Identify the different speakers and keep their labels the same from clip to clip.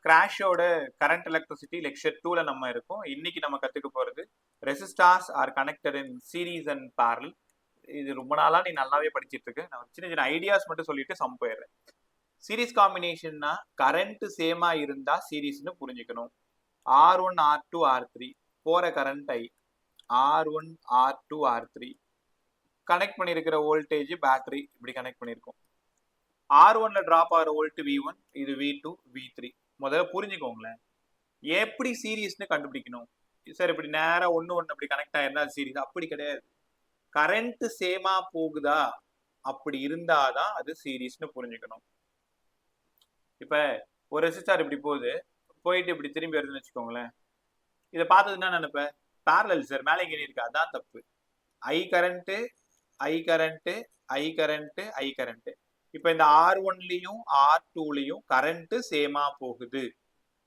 Speaker 1: கிராஷோட current electricity lecture 2ல நம்ம இருக்கோம். இன்னைக்கு நம்ம கத்துக்க போறது resistors R connected in series and parallel. இது ரொம்ப நாளா நீ நல்லாவே படிச்சிட்டு இருக்க. நான் சின்ன சின்ன ஐடியாஸ் மட்டும் சொல்லிட்டு சம் போயிடுறேன். சீரீஸ் காம்பினேஷன்னா கரண்ட் சேமா இருந்தா சீரீஸ்னு புரிஞ்சுக்கணும். R1 R2 R3 போற current I, R1 R2 R3 connect பண்ணியிருக்கிற வோல்டேஜ் பேட்டரி இப்படி கனெக்ட் பண்ணியிருக்கோம். R1ல டிராப் ஆகிற வோல்ட் V1, இது V2 V3. முதல்ல புரிஞ்சுக்கோங்களேன், எப்படி சீரீஸ்னு கண்டுபிடிக்கணும். சார் இப்படி நேரா ஒன்று அப்படி கனெக்ட் ஆயிருந்தா சீரீஸ், அப்படி கிடையாது. கரண்ட் சேமா போகுதா, அப்படி இருந்தாதான் அது சீரீஸ்னு புரிஞ்சுக்கணும். இப்ப ஒரு ரெசிஸ்டார் இப்படி போயிட்டு இப்படி திரும்பி வருதுன்னு வச்சுக்கோங்களேன். இதை பார்த்ததுன்னா நினைப்பேன் பேரலல் சார், மேலே கீழே இருக்கு. அதான் தப்பு. ஐ கரண்ட் ஐ கரண்ட் ஐ கரண்ட் ஐ கரண்ட். இப்ப இந்த R1லயும் R2லயும் கரண்ட் சேமா போகுது.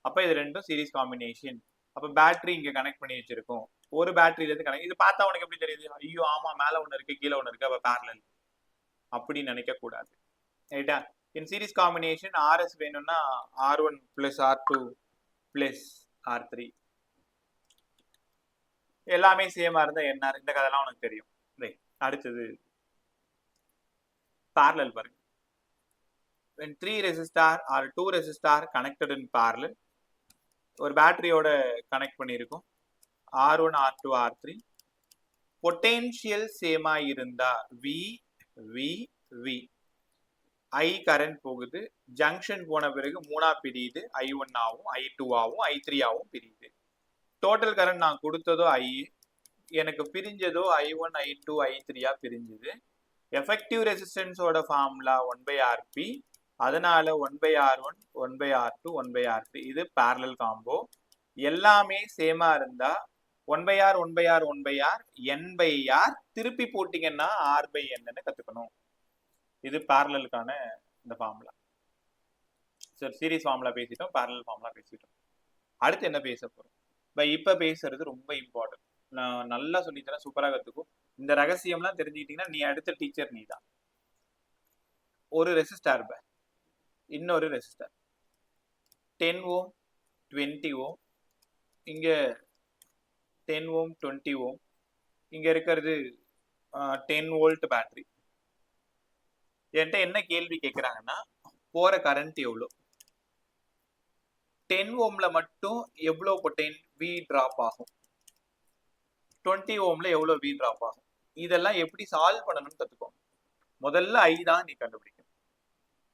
Speaker 1: அப்ப இது ரெண்டும் சீரிஸ் காம்பினேஷன். அப்ப பேட்டரி இங்க கனெக்ட் பண்ணி வச்சிருக்கோம். ஒரு பேட்டரியில இருந்து கனெக்ட். இது பார்த்தா உனக்கு எப்படி தெரியுது? ஐயோ ஆமா, மேல ஒண்ணு இருக்கு கீழே ஒண்ணு இருக்கு, அப்ப பேரலல். அப்படி நினைக்க கூடாது, ரைட்டா? இன் சீரிஸ் காம்பினேஷன் RS வேணும்னா R1 plus R2 plus R3 எல்லாமே சேமா இருந்தா என்ன, இந்த கதையெல்லாம் உனக்கு தெரியும். அடுத்தது parallel பாருங்க. when 3 resistor or 2 resistor connected in parallel, ஒரு பேட்டரியோட கனெக்ட் பண்ணியிருக்கோம். R1 R2 R3 பொட்டென்ஷியல் சேமா இருந்தா V V V, I current போகுது, ஜங்ஷன் போன பிறகு மூணா பிரியுது. I1 ஆகும், I2 ஆகும், I3 ஆகும் பிரியுது. டோட்டல் கரண்ட் நான் கொடுத்ததோ I, எனக்கு பிரிஞ்சதோ I1 I2 I3 பிரிஞ்சுது. Effective ரெசிஸ்டன்ஸோட formula 1/Rp, அதனால 1/R1 1/R2 1/R3. இது parallel காம்போ. எல்லாமே சேமா இருந்தா 1/R 1/R 1/R N/R திருப்பி போட்டீங்கன்னா R/N கத்துக்கணும். இது parallelக்கான இந்த ஃபார்முலா. சரி, சீரிஸ் ஃபார்முலா பேசிட்டோம், parallel ஃபார்முலா பேசிட்டோம். அடுத்து என்ன பேச போறோம்? இப்ப பேசுறது ரொம்ப இம்பார்ட்டன்ட். நான் நல்லா சொல்லித்தரேன், சூப்பரா கத்துக்கும். இந்த ரகசியம்லாம் தெரிஞ்சுக்கிட்டீங்கன்னா நீ அடுத்த டீச்சர் நீ தான். ஒரு ரெசிஸ்டார், இன்னொரு ரெசிஸ்டார் 10 ohm 20 ohm, இங்க 10 ohm 20 ohm, இங்க இருக்கிறது 10 volt பேட்டரி. என்கிட்ட என்ன கேள்வி கேட்குறாங்கன்னா, போற கரண்ட் எவ்வளோ, 10 ohmல மட்டும் எவ்வளோ V டிராப் ஆகும், 20 ohmல எவ்வளோ V டிராப் ஆகும், இதெல்லாம் எப்படி சால்வ் பண்ணணும்னு கத்துக்கோங்க. முதல்ல I தான் நீ கண்டுபிடிக்கணும்.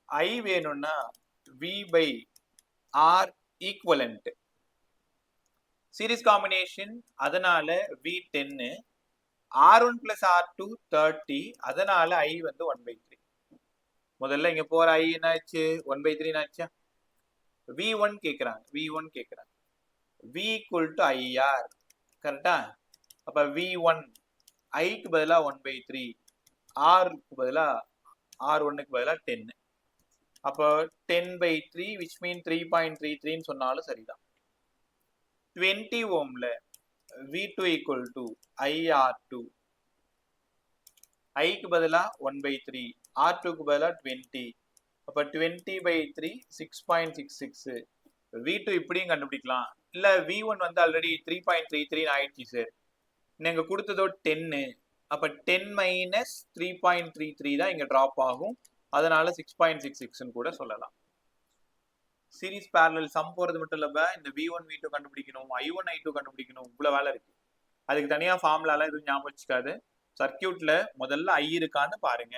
Speaker 1: I வேணும்னா V/R ஈக்குவலண்ட். சீரிஸ் காம்பினேஷன், அதனால V10, R1 plus R2 30, அதனால I வந்து 1/3. முதல்ல இங்க போற I என்னாச்சு, 1/3 ஆச்சா. V1 கேக்குறாங்க, V1 கேக்குறாங்க. V equal to IR, கரெக்டா? அப்ப V1 ஐக்கு பதிலா 1/3, ஆருக்கு பதிலா R1க்கு பதிலா 10. அப்போ 10/3 which mean 3.33 சொன்னாலும் சரிதான். 20 ohmல V2 equal to IR2, ஐக்கு பதிலா 1/3, R2க்கு பதிலா 20. அப்ப 20/3 6.66. V2 இப்படியும் கண்டுபிடிக்கலாம். இல்ல V1 வந்து ஆல்ரெடி 3.33 ஆயிடுச்சு சார், நீங்க கொடுத்ததோ 10, அப்ப 10 minus 3.33 தான் இங்க டிராப் ஆகும், அதனால 6.66 கூட சொல்லலாம். சீரிஸ் parallel சம் போறது மட்டும் இல்ல, இந்த V1 V2 கண்டுபிடிக்கணும், I1 I2 கண்டுபிடிக்கணும், இவ்வளவு வேலை இருக்கு. அதுக்கு தனியா ஃபார்முலாலாம் எதுவும் ஞாபகம் வச்சுக்காது. சர்க்கியூட்ல முதல்ல I இருக்கான்னு பாருங்க.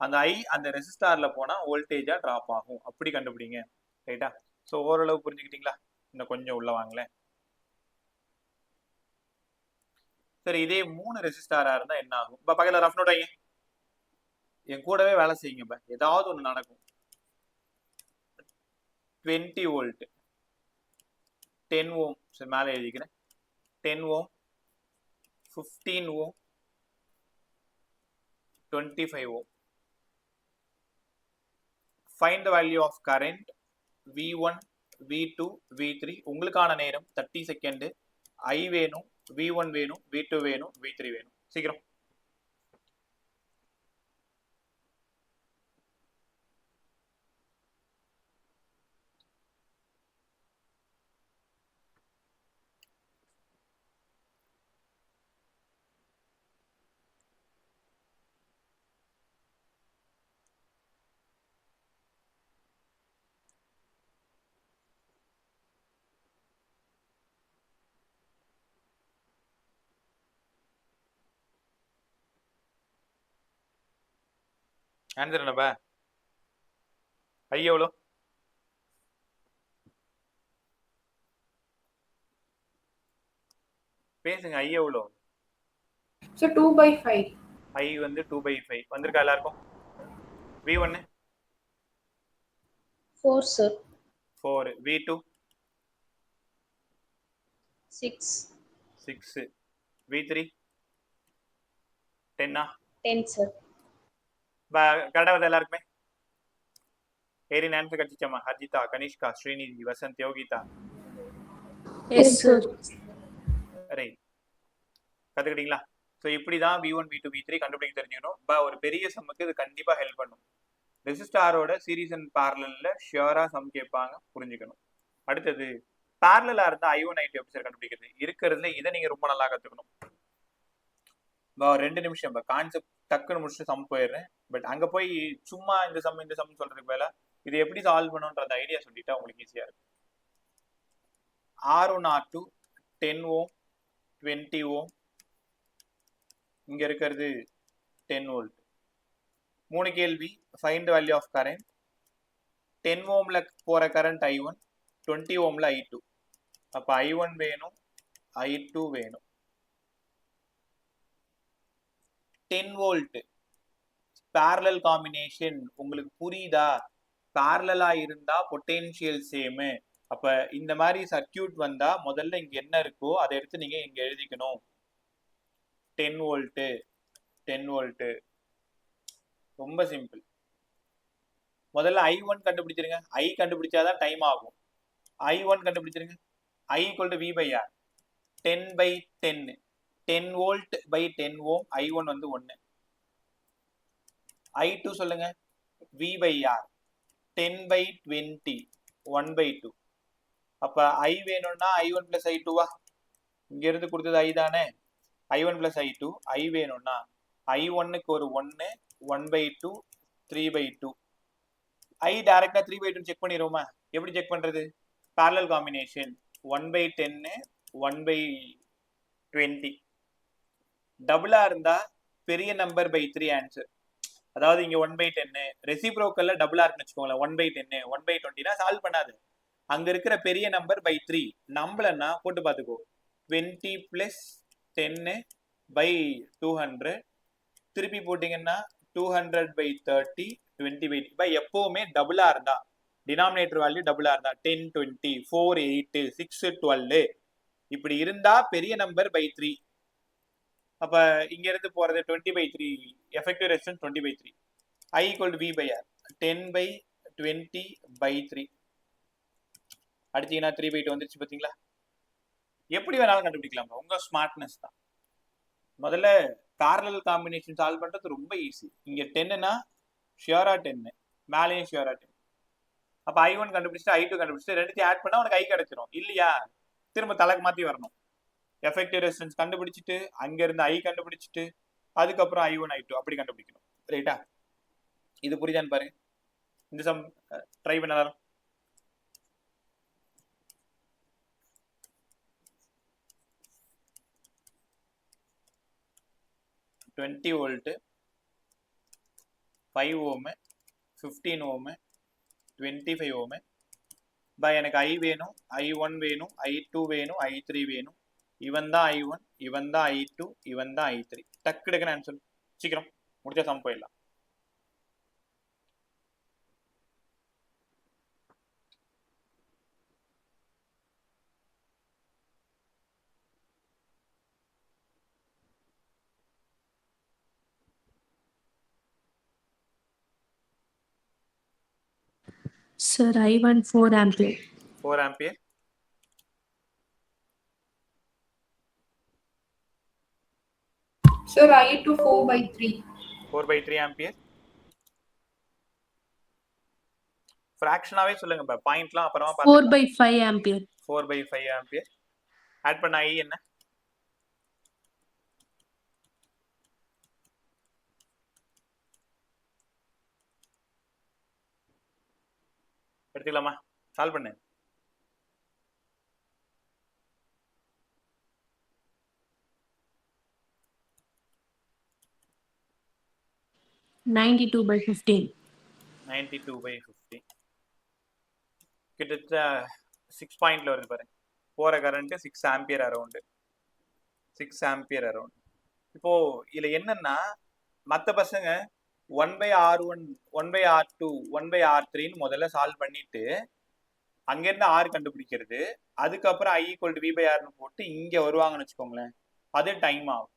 Speaker 1: அந்த I அந்த ரெசிஸ்டார்ல போனா வோல்டேஜா டிராப் ஆகும், அப்படி கண்டுபிடிங்க, ரைட்டா? ஸோ ஓரளவு புரிஞ்சுக்கிட்டீங்களா? இன்னும் கொஞ்சம் உள்ள வாங்களேன். சரி, இதே 3 ரெசிஸ்டாரா இருந்தா என்ன ஆகும்? பக்கத்துல ரஃப் நோட் ஐயா, என் கூடவே வேலை செய்யுங்க, ஏதாவது ஒண்ணு நடக்கும். 20 volt 10 ohm, சரி மேலே எழுதிக்கிறேன். 10 ohm 15 ohm 25 ohm. Find the value of current V1 V2 V3. உங்களுக்கான நேரம் 30 செகண்ட். I வேணும், V1 வேணும், V2 வேணும், V3 வேணும். சீக்கிரம். ஆன்சர் என்னப்பா? ஐ எவ்வளோ? பேசுங்க. ஐ எவ்வளோ?
Speaker 2: So 2/5.
Speaker 1: ஐ வந்து 2/5 வந்திருக்கா எல்லாருக்கும்? V1
Speaker 2: 4 sir.
Speaker 1: 4, V2
Speaker 2: 6.
Speaker 1: 6, V3 10.
Speaker 2: 10 sir.
Speaker 1: கரெக்டாக வருது எல்லாருக்குமே? ஏரின் ஆன்சர் கட்சிச்சம்மா. Harjitha, Kanishka, Srinithi, Vasanth, Yogitha.
Speaker 2: Yes sir.
Speaker 1: Right, கத்துக்கிட்டீங்களா? ஸோ இப்படி தான் V1 V2 V3 கண்டுபிடிக்க தெரிஞ்சுக்கணும். ஒரு பெரிய சம்முக்கு இது கண்டிப்பாக ஹெல்ப் பண்ணும். ரெசிஸ்டாரோட சீரீஸ் அண்ட் பேரலல்ல ஷியோரா சம் கேட்பாங்க, புரிஞ்சுக்கணும். அடுத்தது பேரலா இருந்தா I1 I2 எப்படி சார் கண்டுபிடிக்கிறது? இருக்கிறதுல இதை நீங்க ரொம்ப நல்லா கத்துக்கணும். 2 நிமிஷம் கான்செப்ட் டக்குன்னு முடிச்சுட்டு சம் போயிடுறேன். பட் அங்க போய் சும்மா இந்த சம் சொல்றதுக்கு மேல இது எப்படி சால்வ் பண்ணுன்ற ஐடியா சொல்லிட்டா உங்களுக்கு ஈஸியா இருக்கும். R1 R2 10 ஓம் 20 ஓம், இங்க இருக்கிறது 10 வோல்ட். 3 கேள்வி. Find value of current. 10 ஓம்ல போற கரண்ட் I1, 20 ஓம்ல I2. அப்ப I1 வேணும், I2 வேணும். 10 வோல்ட் பேரலல் காம்பினேஷன் உங்களுக்கு புரியுதா? பேரலா இருந்தா பொட்டென்ஷியல் சேம். அப்ப இந்த மாதிரி சர்க்கியூட் வந்தா முதல்ல இங்க என்ன இருக்கோ அதை எடுத்து நீங்க இங்க எழுதிக்கணும். 10 வோல்ட் 10 வோல்ட், ரொம்ப சிம்பிள். முதல்ல I1 கண்டுபிடிச்சிருங்க. I கண்டுபிடிச்சாதான் டைம் ஆகும். I1 கண்டுபிடிச்சிருங்க. I = V/R, 10/10, 10 volt by 10 ohm. I1 வந்து 1. I2 சொல்லுங்க. V/R, 10/20, 1/2. அப்ப I வேணும்னா I1 + I2 வா? இங்க இருந்து கொடுத்தது I தானே. I1 + I2. I வேணும்னா I1க்கு ஒரு 1, 1/2, 3/2. I டைரக்டா 3/2 செக் பண்ணிடுவோமா? எப்படி செக் பண்றது? Parallel combination 1/10, 1/20. டபுளா இருந்தா பெரிய நம்பர் பை 3 ஆன்சர். அதாவது இங்க 1/10 ரெசிப்ரோக்கல்ல டபுளா இருக்குன்னு வச்சுக்கோங்களேன். 1/10, 1/20 சால்வ் பண்ணாது. அங்க இருக்கிற பெரிய நம்பர் பை 3. நம்பலன்னா போட்டு பாத்துக்கோ. 20 + 10/200. திருப்பி போட்டீங்கன்னா 200/30, 20/3. எப்பவுமே டபுளா இருந்தா, டினாமினேட்டர் வேல்யூ டபுளா இருந்தா 10, 20, 4, 8, 6, 12 இப்படி இருந்தா பெரிய நம்பர் பை 3. அப்ப இங்க இருந்து போறது 20/3. Effective resistance 20/3. I = V/R, 10/20/3. அடிச்சீங்கன்னா 3/2 வந்துருச்சு. பாத்தீங்களா? எப்படி வேணாலும் கண்டுபிடிக்கலாம். உங்க ஸ்மார்ட்னஸ் தான். முதல்ல பேரலல் காம்பினேஷன் சால்வ் பண்றது ரொம்ப ஈஸி. இங்க 10னா ஷியோரா 10, மேலேயும் ஷியோரா 10. அப்ப I1 கண்டுபிடிச்சிட்டு I2 கண்டுபிடிச்சிட்டு ரெண்டுத்தையும் ஆட் பண்ணா உனக்கு I கிடைச்சிரும். இல்லையா? திரும்ப தலைக்கு மாத்தி வரணும். எஃபெக்டிவ் ரெசிஸ்டன்ஸ் கண்டுபிடிச்சிட்டு அங்க இருந்து I கண்டுபிடிச்சிட்டு அதுக்கப்புறம் I1 I2 அப்படி கண்டுபிடிக்கணும். ரைட்டா? இது புரியுதான்னு பாருங்க. இந்த சம் ட்ரை பண்ணலாம். டுவெண்ட்டி வோல்ட் 5 ஓம் 15 ஓம் 25 ஓம். எனக்கு I வேணும், I1 வேணும், I2 வேணும், I3 வேணும். இவன் தான் I1, இவன் தான் I2, இவன் தான் I3. டக்கு டக்குன்னு ஆன்சர். சீக்கிரம் முடிச்சா சம் போயிடலாம்.
Speaker 3: Sir, I1 4 ampere.
Speaker 1: 4 ampere.
Speaker 2: Sir, I2 4/3.
Speaker 1: 4/3 ampere. ஃபிராக்ஷனாவே சொல்லுங்க. பாயிண்ட்லாம் அப்புறமா பார்த்துக்கலாம்.
Speaker 3: 4/5 ampere.
Speaker 1: 4/5 ampere. ஆட் பண்ண I என்ன? எடுத்துக்கலாமா? சால்வ் பண்ணு.
Speaker 3: 92/15.
Speaker 1: 92/50 கிட்டத்தட்ட 6 பாயிண்ட்ல வருது பாருங்க. போற current 6 ampere around. 6 ampere around. இப்போ இதுல என்னன்னா மத்த பசங்க 1/R1 1/R2 1/R3 முதல்ல சால்வ் பண்ணிட்டு அங்கிருந்து ஆர் கண்டுபிடிக்கிறது, அதுக்கப்புறம் I = V/Rன்னு போட்டு இங்க வருவாங்கன்னு வச்சுக்கோங்களேன். அது டைம் ஆகும்.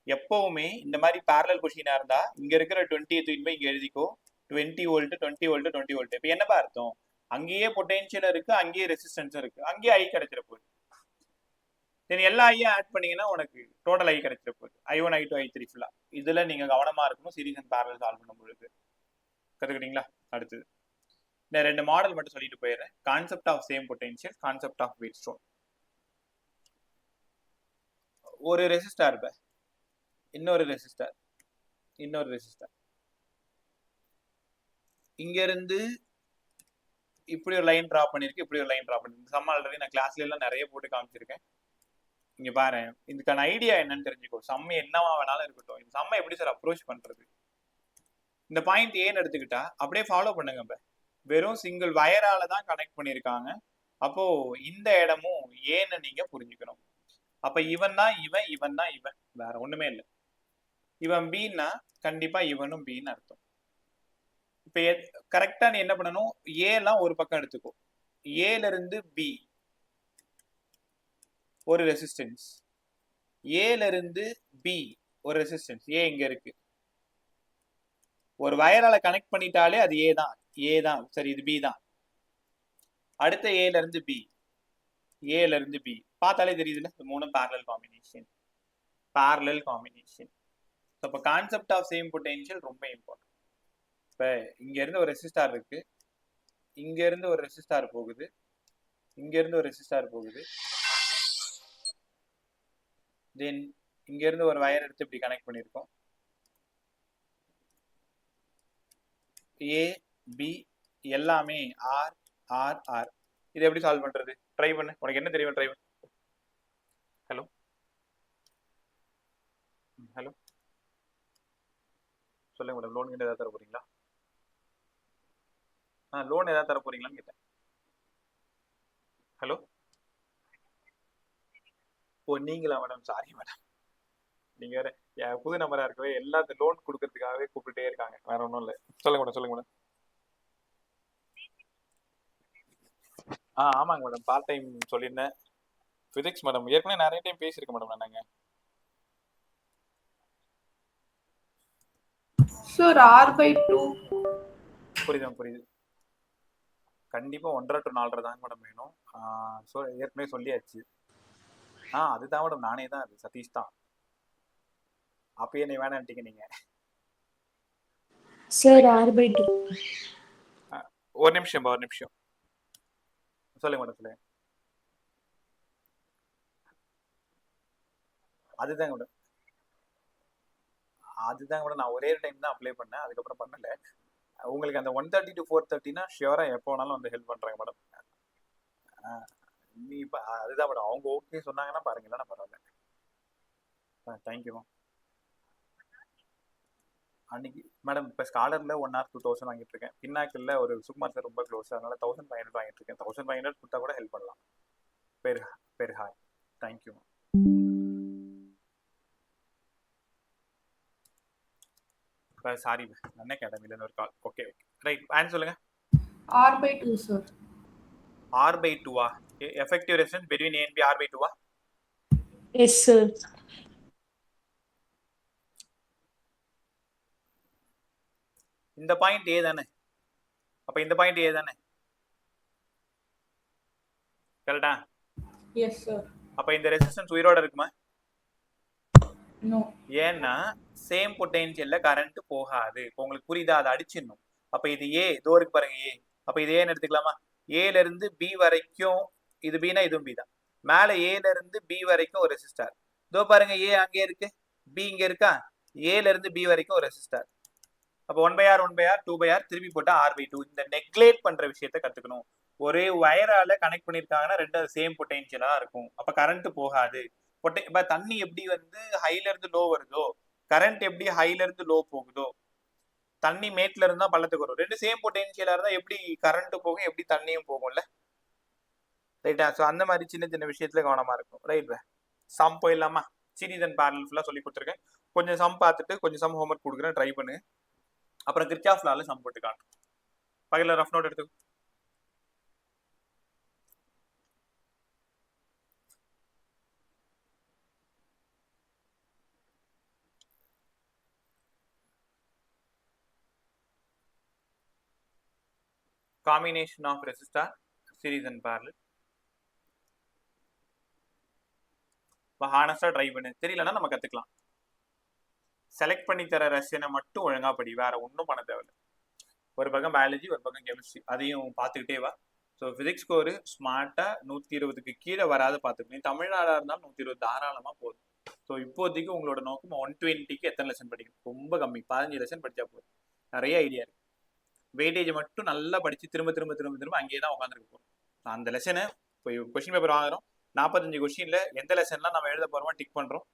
Speaker 1: எப்பவுமே இந்த மாதிரி பேரலல் கொஸ்டினா இருந்தா இங்க இருக்கிற 20 தூக்கிட்டு போய் இங்க எழுதிக்கோ. 20 வோல்ட் 20 வோல்ட் 20 வோல்ட். இப்போ என்னப்பா அர்த்தம்? அங்கேயே பொட்டன்ஷியல் இருக்கு, அங்கேயே ரெசிஸ்டன்ஸ் இருக்கு, அங்கேயே I கிடைச்சிட போகுது. சரி, எல்லா ஐயும் ஆட் பண்ணீங்கன்னா உனக்கு டோட்டல் I கிடைச்சிட போகுது. I1 I2 I3 ஃபுல்லா. இதுல நீங்க கவனமா இருக்கணும் சீரிஸ் அண்ட் பேரலல் சால்வ் பண்ணும்போது. கத்துக்கிட்டீங்களா? அடுத்தது இந்த ரெண்டு மாடல் மட்டும் சொல்லிட்டு போயிடுறேன். Concept of same potential, concept of Wheatstone. ஒரு ரெசிஸ்டார், இன்னொரு ரெசிஸ்டார், இன்னொரு ரெசிஸ்டார். இங்க இருந்து இப்படி ஒரு லைன் டிரா பண்ணிருக்கு, இப்படி ஒரு லைன் டிரா பண்ணிருக்கு. சம் ஆல்ரெடி நான் கிளாஸ்ல எல்லாம் நிறைய போட்டு காமிச்சிருக்கேன். இங்க பாரு, இதுக்கான ஐடியா என்னன்னு தெரிஞ்சுக்கோ. சம்ம என்னவா வேணாலும் இருக்கட்டும், இந்த சம்ம எப்படி சார் அப்ரோச் பண்றது? இந்த பாயிண்ட் ஏன்னு எடுத்துக்கிட்டா அப்படியே ஃபாலோ பண்ணுங்க. வெறும் சிங்கிள் வயரால தான் கனெக்ட் பண்ணிருக்காங்க. அப்போ இந்த இடமும் ஏன்னு நீங்க புரிஞ்சுக்கணும். அப்ப இவன் தான் இவன், இவன் தான் இவன், வேற ஒண்ணுமே இல்லை. இவன் பீன்னா கண்டிப்பா இவனும் பீன்னு அர்த்தம். இப்ப கரெக்டா நீ என்ன பண்ணணும், ஏலாம் ஒரு பக்கம் எடுத்துக்கோ. ஏல இருந்து பி ஒரு ரெசிஸ்டன்ஸ், ஏல இருந்து பி ஒரு ரெசிஸ்டன்ஸ். ஏ இங்க இருக்கு. ஒரு வயரால கனெக்ட் பண்ணிட்டாலே அது ஏ தான், ஏ தான். சரி, இது பி தான். அடுத்த ஏல இருந்து பி, ஏல இருந்து பி பார்த்தாலே தெரியுதுல்ல, மூணு பேரலல் காம்பினேஷன். Parallel combination. அப்ப கான்செப்ட் ஆஃப் சேம் பொட்டன்ஷியல் ரொம்ப இம்பார்ட்டன்ட். இப்ப இங்க இருந்து ஒரு ரெசிஸ்டார் இருக்கு, இங்க இருந்து ஒரு ரெசிஸ்டார் போகுது, இங்க இருந்து ஒரு ரெசிஸ்டார் போகுது. தென் இங்க இருந்து ஒரு வயர் எடுத்து இப்படி கனெக்ட் பண்ணிருக்கோம். ஏ பி எல்லாமே ஆர் ஆர் ஆர். இது எப்படி சால்வ் பண்றது? ட்ரை பண்ணு. உனக்கு என்ன தெரியும்? ட்ரை பண்ணு. ஹலோ ஹலோ, சொல்லுங்க மேடம். லோன் கிட்ட ஏதாவது தர போறீங்களா? லோன் ஏதாவது தர போறீங்களான்னு கேட்டேன். ஹலோ, ஓ நீங்களா மேடம்? சாரி மேடம், நீங்க வேற புது நம்பரா இருக்கவே எல்லாத்துக்கும் லோன் கொடுக்கறதுக்காகவே கூப்பிட்டுட்டே இருக்காங்க, வேற ஒன்றும் இல்லை. சொல்லுங்க மேடம், சொல்லுங்க மேடம். ஆமாங்க மேடம், பார்ட் டைம் சொல்லியிருந்தேன். பிசிக்ஸ் மேடம், ஏற்கனவே நிறைய டைம் பேசியிருக்கேன் மேடம். நாங்க
Speaker 2: சார் R/2.
Speaker 1: புரியுது புரியுது. கண்டிப்பா 1.5 to 4.5 தாங்க மேடம் வேணும். ஸோ ஏற்கனவே சொல்லியாச்சு. அதுதான் மேடம், நானே தான், அது சதீஷ் தான். அப்பயே நீ வேணான்ட்டீங்க நீங்க.
Speaker 3: Sir R/2.
Speaker 1: ஒரு நிமிஷம், ஒரு நிமிஷம். சொல்லுங்க மேடம், சொல்லுங்க. அதுதாங்க மேடம், அதுதாங்க மேடம். நான் ஒரே டைம் தான் அப்ளை பண்ணேன், அதுக்கப்புறம் பண்ணல. உங்களுக்கு அந்த 130 to 430னா ஷியோரா எப்போ வேணாலும் வந்து ஹெல்ப் பண்றாங்க மேடம். நீ இப்போ அதுதான் மேடம், அவங்க ஓகே சொன்னாங்கன்னா பாருங்க, இல்லைன்னா பரவாயில்ல. Thank you ma'am. அன்னைக்கு மேடம் இப்போ ஸ்காலர்ல 1 hour 2000 வாங்கிட்டு இருக்கேன். பின்னாக்கில் ஒரு சுகுமார் சார் ரொம்ப க்ளோஸ், அதனால 1500 வாங்கிட்டு இருக்கேன். 1500 கொடுத்தா கூட ஹெல்ப் பண்ணலாம். பெரு ஹாய். Thank you ma'am. சாரி அண்ணன் அகாடமில ஒரு call. Okay okay right. Answer சொல்லுங்க.
Speaker 2: R/2 sir.
Speaker 1: R/2 effective resistance between A and B R/2
Speaker 3: Yes, sir.
Speaker 1: இந்த பாயிண்ட் ஏ தானே? அப்ப இந்த பாயிண்ட் ஏ தானே? கரெக்டா?
Speaker 2: Yes sir.
Speaker 1: அப்ப இந்த ரெசிஸ்டன்ஸ் உயிரோட இருக்குமா?
Speaker 2: நோ.
Speaker 1: ஏன்னா சேம் பொட்டன்ஷியல்ல கரண்ட் போகாது. இப்போ உங்களுக்கு புரியுதா? அதை அடிச்சிடணும். அப்ப இது ஏ, இதோ இருக்கு பாருங்க ஏ. அப்ப இது ஏன்னு எடுத்துக்கலாமா? ஏல இருந்து பி வரைக்கும் இது பினா இதுவும் பி தான். மேல ஏல இருந்து பி வரைக்கும் ஒரு ரெசிஸ்டார். இதோ பாருங்க ஏ அங்கே இருக்கு, பி இங்க இருக்கா. ஏல இருந்து பி வரைக்கும் ஒரு ரெசிஸ்டார். அப்ப 1/R 1/R 2/R திருப்பி போட்டா R/2. இந்த நெக்லேட் பண்ற விஷயத்த கத்துக்கணும். ஒரே வயரால கனெக்ட் பண்ணிருக்காங்கன்னா ரெண்டும் சேம் பொட்டன்ஷியலா இருக்கும். அப்ப கரண்ட் போகாது. இப்ப தண்ணி எப்படி வந்து ஹைல இருந்து லோ வருதோ, கரண்ட் எப்படி ஹைல இருந்து லோ போகுதோ, தண்ணி மேட்ல இருந்தா பள்ளத்துக்கு வரும். ரெண்டு சேம் பொட்டென்ஷியலா இருந்தா எப்படி கரண்ட் போகும், எப்படி தண்ணியும் போகும்ல, ரைட்டா? ஸோ அந்த மாதிரி சின்ன சின்ன விஷயத்துல கவனமா இருக்கும். ரைட், சம் போயிடலாமா? சீரிஸ் அண்ட் பேரலல் ஃபுல்லா சொல்லி கொடுத்துருக்கேன். கொஞ்சம் சம் பார்த்துட்டு கொஞ்சம் சம் ஹோம்ஒர்க் கொடுக்குறேன், ட்ரை பண்ணு. அப்புறம் கிர்ச்சாஃப் லால சம் போட்டு காட்டும். பக்கத்துல ரஃப் நோட் எடுத்து. Combination of resistor, series and parallel. ஹானஸ்டா ட்ரை பண்ணு, தெரியலன்னா நம்ம கத்துக்கலாம். செலக்ட் பண்ணி தர ரஷ்யனை மட்டும் ஒழுங்கா படி, வேற ஒன்றும் பண்ண தேவையில்லை. ஒரு பக்கம் பயாலஜி, ஒரு பக்கம் கெமிஸ்ட்ரி, அதையும் பார்த்துக்கிட்டே வா. ஸோ ஃபிசிக்ஸ் ஸ்கோரு ஸ்மார்ட்டா 120க்கு கீழே வராது பார்த்துக்கணும். தமிழ்நாடா இருந்தாலும் 120 தாராளமா போதும். ஸோ இப்போதைக்கு உங்களோட நோக்கம் 120க்கு எத்தனை லெசன் படிக்கணும்? ரொம்ப கம்மி, 15 லெசன் படிச்சா போதும். நிறைய ஐடியா இருக்கு. வெயிட்டேஜ் மட்டும் நல்லா படிச்சு திரும்ப திரும்ப திரும்ப திரும்ப அங்கேயே தான் உட்காந்துருக்க போறோம். அந்த லெசனை இப்போ கொஸ்டின் பேப்பர் வாங்குறோம், 45 கொஸ்டின்ல எந்த லெசன்லாம் நம்ம எழுத போறோமோ டிக் பண்றோம்.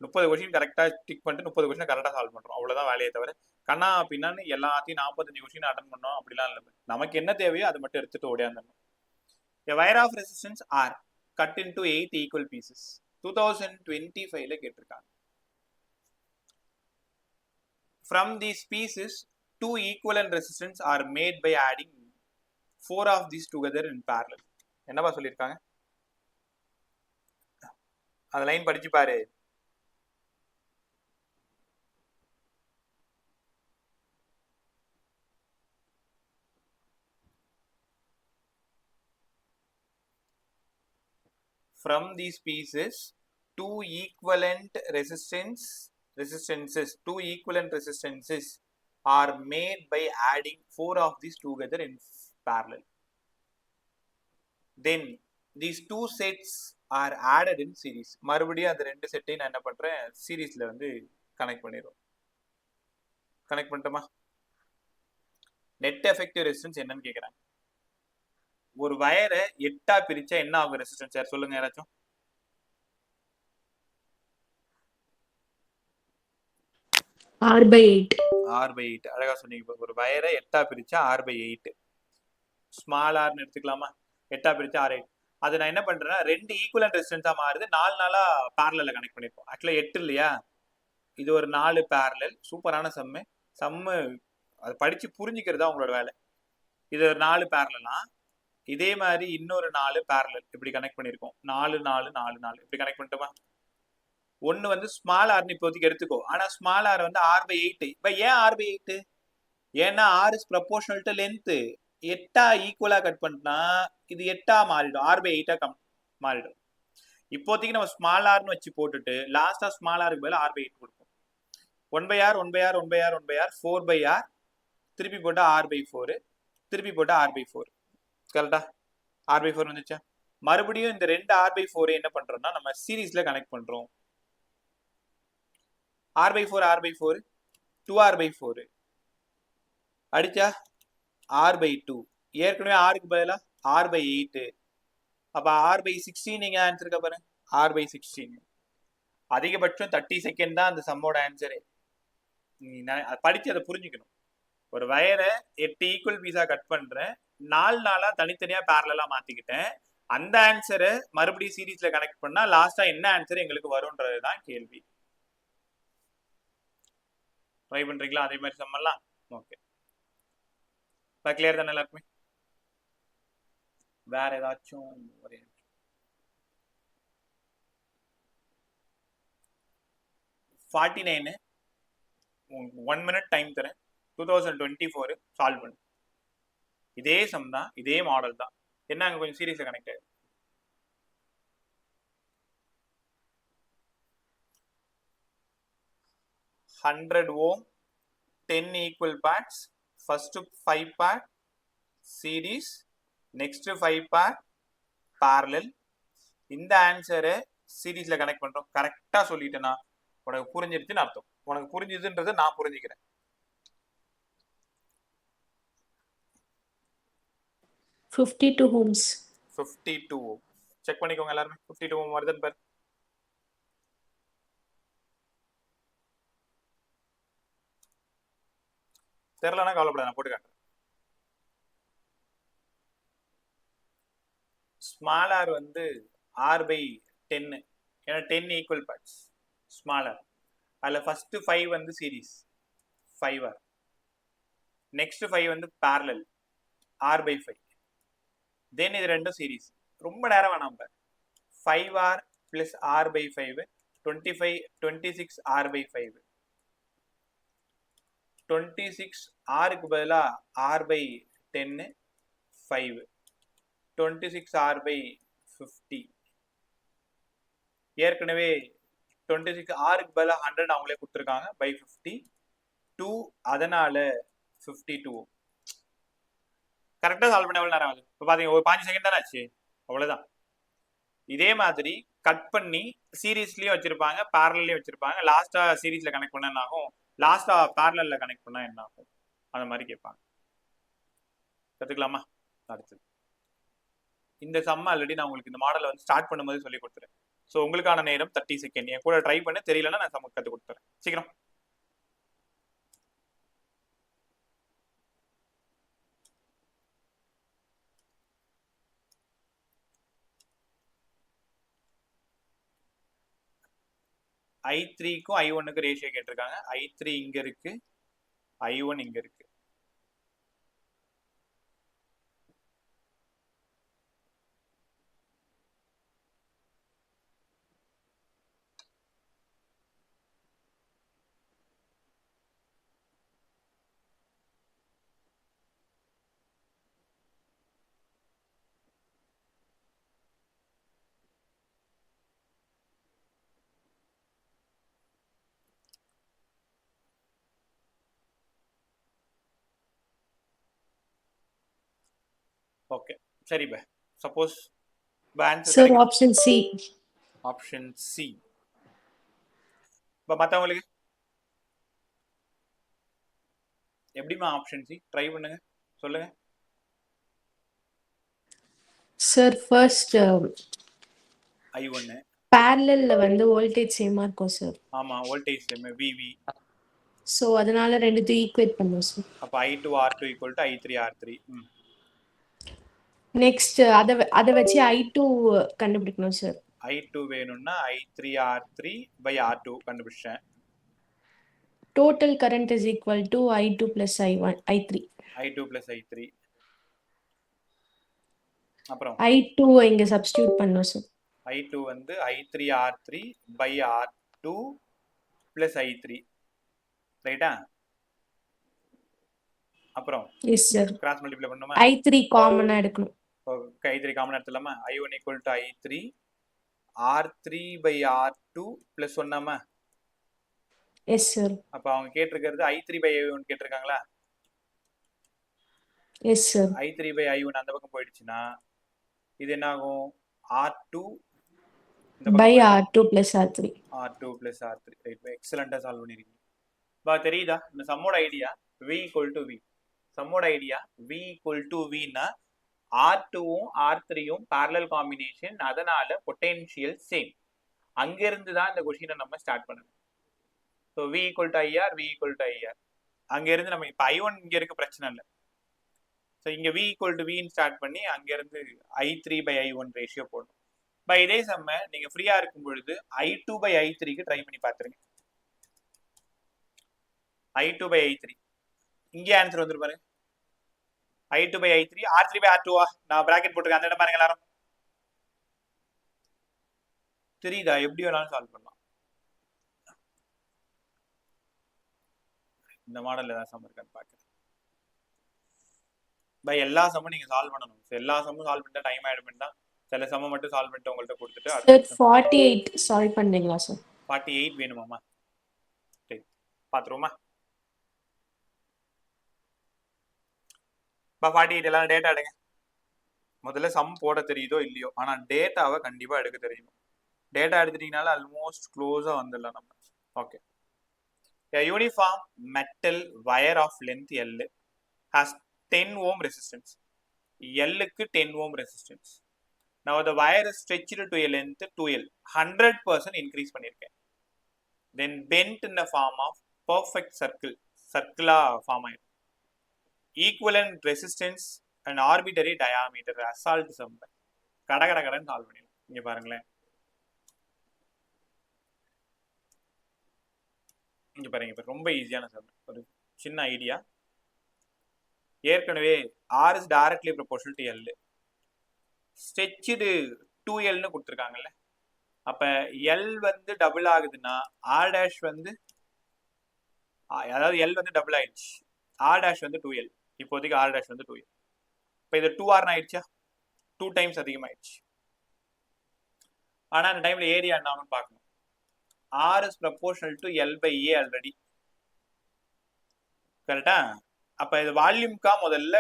Speaker 1: 30 கொஸ்டின் கரெக்டா டிக் பண்ணிட்டு 30 கொஸ்டின் கரெக்டா சால்வ் பண்றோம். அவ்வளவுதான் வேலையை தவிர கண்ணா பின்னான்னு எல்லாத்தையும் 45 கொஸ்டின் அட்டன் பண்ணோம் அப்படிலாம் இல்லை. நமக்கு என்ன தேவையோ அதை மட்டும் எடுத்துட்டு ஓடியாந்துடணும். A wire of resistance R cut into 8 equal pieces. 2025ல கேட்டிருக்காங்க. From these pieces, 2 equivalent resistance are made by adding 4 of these together in parallel. என்னப்பா சொல்லியிருக்காங்க? அந்த லைன் படிச்சு பாரு. From these pieces, 2 equivalent resistances are made by adding 4 of these together in parallel. Then these two sets are added in series. மறுபடியும் அந்த ரெண்டு செட்டையும் நான் என்ன பண்றேன், சீரீஸ்ல வந்து கனெக்ட் பண்ணிடுவோம். கனெக்ட் பண்ணிட்டோமா? நெட் எஃபெக்டிவ் ரெசிஸ்டன்ஸ் என்னன்னு கேக்குறாங்க. ஒரு வயரை 8ஆ பிரிச்சா என்ன ஆகும் ரெசிஸ்டன்ஸ்? யார் சொல்லுங்க யாராச்சும்?
Speaker 3: R/8.
Speaker 1: R/8 அழகா சொன்னீங்க. ஒரு வயரை 8ஆ பிரிச்சா R/8. ஸ்மால் ஆர்னு எடுத்துக்கலாமா? 8ஆ பிரிச்சா R8. அது நான் என்ன பண்றேன்னா ரெண்டு ஈக்குவலன்ட் ரெசிஸ்டன்ஸா மாறுது. 4 நாளா பேரலல்ல கனெக்ட் பண்ணிருப்போம். ஆக்சுவலா 8 இல்லையா, இது ஒரு 4 பேரலல். சூப்பரான சம்மு அதை படிச்சு புரிஞ்சுக்கிறதா உங்களோட வேலை. இது ஒரு 4 பேரலா, இதே மாதிரி இன்னொரு 4 பேரலல் இப்படி கனெக்ட் பண்ணிருக்கோம். 4 4 4 4 இப்படி கனெக்ட் பண்ணிட்டோமா? ஒன்னு வந்து ஸ்மால் ஆர்னு இப்போதைக்கு எடுத்துக்கோ. ஆனா ஸ்மால் ஆர் வந்து R/8. இப்ப ஏன் R/8? ஏன்னா R is proportional to length. 8ஆ ஈக்குவலா கட் பண்ணா இது 8ஆ மாறிடும், R/8ஆ மாறிடும். இப்போதைக்கு நம்ம ஸ்மால் ஆர்னு வச்சு போட்டுட்டு லாஸ்டா ஸ்மால் ஆருக்கு பதிலா R/8 கொடுப்போம். 1/R 1/R 1/R 1/R 4/R, திருப்பி போட்டா R/4, திருப்பி போட்டா R/4. கரெக்டா? R/4 வந்துச்சா? மறுபடியும் இந்த ரெண்டு R/4 என்ன பண்றோம்னா நம்ம சீரீஸ்ல கனெக்ட் பண்றோம். R/4 R/4 2R/4 அடிச்சா R/2. ஏற்கனவே ஆருக்கு பதிலா R/8. அப்ப R/16 நீங்க ஆன்சருக்கு பாருங்க, R/16. அதிகபட்சம் 30 செகண்ட் தான் அந்த சம்மோட ஆன்சரே. படிச்சு அதை புரிஞ்சுக்கணும். ஒரு வயரை 8 ஈக்குவல் பீஸா கட் பண்றேன், 4 நாளா தனித்தனியா பேரலா மாத்திக்கிட்டேன். அந்த ஆன்சரை மறுபடியும் சீரீஸ்ல கனெக்ட் பண்ணா லாஸ்டா என்ன ஆன்சர் எங்களுக்கு வரும்ன்றதுதான் கேள்வி. ட்ரை பண்றீங்களா? அதே மாதிரி சம்மல்லாம் ஓகே. கிளியர் தானே எல்லாருக்குமே? வேற ஏதாச்சும் ஒரே 49 1 மினிட் டைம் தரேன். 2024 சால்வ் பண்ணு. இதே சம் தான், இதே மாடல் தான். என்ன அங்க கொஞ்சம் சீரியஸா கனெக்ட் ஆயிடும். 100 ohm 10 equal parts. First 5 part series, next 5 part parallel. இந்த ஆன்சரை சீரீஸ்ல கனெக்ட் பண்றோம். கரெக்டா சொல்லிட்டேன்னா உனக்கு புரிஞ்சிருச்சுன்னு அர்த்தம். உனக்கு புரிஞ்சுதுன்றதை நான் புரிஞ்சுக்கிறேன்.
Speaker 3: 52 ohms.
Speaker 1: 52 ohm. செக் பண்ணிக்கோங்க எல்லாருமே. 52 ohm வருதுன்னு பாரு. தெரியலன்னா கவலைப்படாத, நான் போட்டு காட்டுறேன். ஸ்மால் ஆர் வந்து r/10, ஏன்னா 10 ஈக்குவல் பார்ட்ஸ் ஸ்மால் ஆர். அதில் ஃபர்ஸ்ட் 5 வந்து சீரீஸ் 5r, நெக்ஸ்ட் 5 வந்து parallel r/5, தென் இது ரெண்டும் சீரீஸ். ரொம்ப நேரம் வேணாம், 5r plus r/5 25 26 r/5, 26 r-க்கு பதிலா r/10 5, 26 r/50. ஏற்கனவே 26 r-க்கு பதிலா 100 அவங்களே கொடுத்துருக்காங்க by 50 2, அதனால 52. கரெக்டாக சால்வ் பண்ண எவ்வளோ நேரம் ஆகுது? இப்போ பார்த்தீங்க, ஒரு 5 செகண்ட் தானே ஆச்சு, அவ்வளோதான். இதே மாதிரி கட் பண்ணி சீரீஸ்லயும் வச்சிருப்பாங்க, பேரலல்லயும் வச்சிருப்பாங்க. லாஸ்டா சீரீஸ்ல கனெக்ட் பண்ண என்ன ஆகும், லாஸ்டா பேரலல்ல கனெக்ட் பண்ணா என்ன ஆகும், அந்த மாதிரி கேட்பாங்க. கத்துக்கலாமா? அடுத்தது இந்த சம் ஆல்ரெடி நான் உங்களுக்கு இந்த மாடலை வந்து ஸ்டார்ட் பண்ணும்போது சொல்லி கொடுத்துறேன். ஸோ உங்களுக்கான நேரம் 30 செகண்ட். என் கூட ட்ரை பண்ண, தெரியலன்னா நான் சம் கற்றுக் கொடுத்துறேன். சீக்கிரம். i3க்கும் i1க்கு ரேஷியோ கேட்டிருக்காங்க. i3 இங்க இருக்கு, i1 இங்க இருக்கு. ஓகே, சரி bye. Suppose
Speaker 3: Sir, option C.
Speaker 1: Option C. இப்போ மற்றவங்களுக்கு எப்படிமா ஆப்ஷன் சி? ட்ரை பண்ணுங்க, சொல்லுங்க.
Speaker 3: Sir, first
Speaker 1: i1
Speaker 3: parallel வந்து voltage same இருக்கும் sir.
Speaker 1: ஆமா, வோல்டேஜ் சேம் VV.
Speaker 3: So அதனால ரெண்டுத்தையும் ஈக்குவேட் பண்ணுவோம் sir.
Speaker 1: அப்போ i2 r2 equal to i3 r3.
Speaker 3: Next அதை வச்சு I2 கண்டுபிடிக்கணும் சார்.
Speaker 1: i2 வேணும்னா i3 r3 by r2 கண்டுபிடிச்சேன்.
Speaker 3: Total current is equal to I2 plus I3.
Speaker 1: i2 plus i3. அப்புறம்
Speaker 3: I2 இங்க சப்ஸ்டிட்யூட் பண்ணோம் சார்.
Speaker 1: i2 வந்து i3 r3 by r2 plus i3, ரைட்டா? அப்புறம்
Speaker 3: எஸ் சார்.
Speaker 1: கிராஸ் மல்டிப்ளை பண்ணுமா?
Speaker 3: I3 காமனா எடுக்கணும்.
Speaker 1: i3 காமன் எடுத்துலாமா? i1 equal to i3 r3 by r2 plus 1.
Speaker 3: Yes sir.
Speaker 1: அப்ப அவங்க கேட்டிருக்கிறது i3 by i1 கேட்டிருக்காங்களா?
Speaker 3: Yes sir.
Speaker 1: i3 by i1 அந்த பக்கம் போயிடுச்சுன்னா இது என்ன ஆகும்? r2
Speaker 3: by r2 plus r3.
Speaker 1: r2 plus r3. Right, எக்ஸலென்ட்டா சால்வ் பண்ணிருக்கீங்க. பா தெரியுதா இந்த சம்மோட idea? v equal to v. சம்மோட idea v equal to v னா r2வும் r3யும் parallel காம்பினேஷன், அதனால பொட்டன்ஷியல் சேம். அங்க இருந்து தான் இந்த क्वेश्चन நம்ம ஸ்டார்ட் பண்ணணும். So v equal to ir, v equal to ir. அங்க இருந்து நம்ம இப்போ i1 இங்க இருக்க பிரச்சனை இல்லை. ஸோ இங்க v equal to v start பண்ணி அங்க இருந்து i3 by i1 ரேஷியோ போடணும். பை இதே செம்ம நீங்க ஃப்ரீயா இருக்கும் பொழுது i2 by i3க்கு ட்ரை பண்ணி பார்த்துருங்க. i2 by i3 இங்கே ஆன்சர் வந்துரு பாருங்க. i2 by i3 r3 by r2 நான் பிராக்கெட் போட்டுருக்கேன், அந்த இடம் பாருங்க எல்லாரும். தெரியுதா? எப்படி வேணாலும் சால்வ் பண்ணலாம். இந்த மாடல் ஏதாவது சம் இருக்கான்னு பார்க்குறேன். பை எல்லா சம்மும் நீங்க சால்வ் பண்ணணும். எல்லா சம்மும் சால்வ் பண்ணிட்டா டைம் ஆயிடும் தான். சில சம்ம மட்டும் சால்வ் பண்ணிட்டு உங்கள்கிட்ட கொடுத்துட்டு
Speaker 3: சார் 48 சால்வ் பண்ணீங்களா சார்?
Speaker 1: 48 வேணுமாமா? சரி பார்த்துருவோமா? 48 எல்லாம் டேட்டா எடுங்க. முதல்ல சம் போட தெரியுதோ இல்லையோ, ஆனா டேட்டாவை கண்டிப்பா எடுக்க தெரியும். டேட்டா எடுத்துட்டீங்கனால ஆல்மோஸ்ட் க்ளோஸா வந்துடலாம் நம்ம. Okay, a uniform metal wire of length L has 10 ohm resistance. L க்கு 10 ohm resistance. Now the wire is stretched to a length 2L. 100% increase பண்ணிருக்கேன். Then bent in the form of perfect circle. Circular form ஆயிடும். Equivalent resistance and arbitrary diameter assault sum கடன்னு solve பண்ணிடலாம். இங்க பாருங்களேன், இங்க பாருங்க, இப்ப ரொம்ப ஈஸியான சம். ஒரு சின்ன ஐடியா. ஏற்கனவே R is directly proportional to L, stretched 2Lன்னு கொடுத்துருக்காங்கல்ல. அப்ப எல் வந்து டபுள் ஆகுதுன்னா ஆர் டேஷ் வந்து, அதாவது எல் வந்து டபுள் ஆயிடுச்சு, ஆர் டேஷ் வந்து 2L. இப்போதைக்கு ஆர் டேஷ் வந்து 2L. இப்போ இது 2R ஆயிடுச்சா, 2 டைம்ஸ் அதிகமாயிடுச்சு. ஆனா அந்த டைம்ல ஏரியா என்னான்னு பார்க்கணும். R is proportional to L by A already, கரெக்டா? அப்ப இது வால்யூம்கா முதல்ல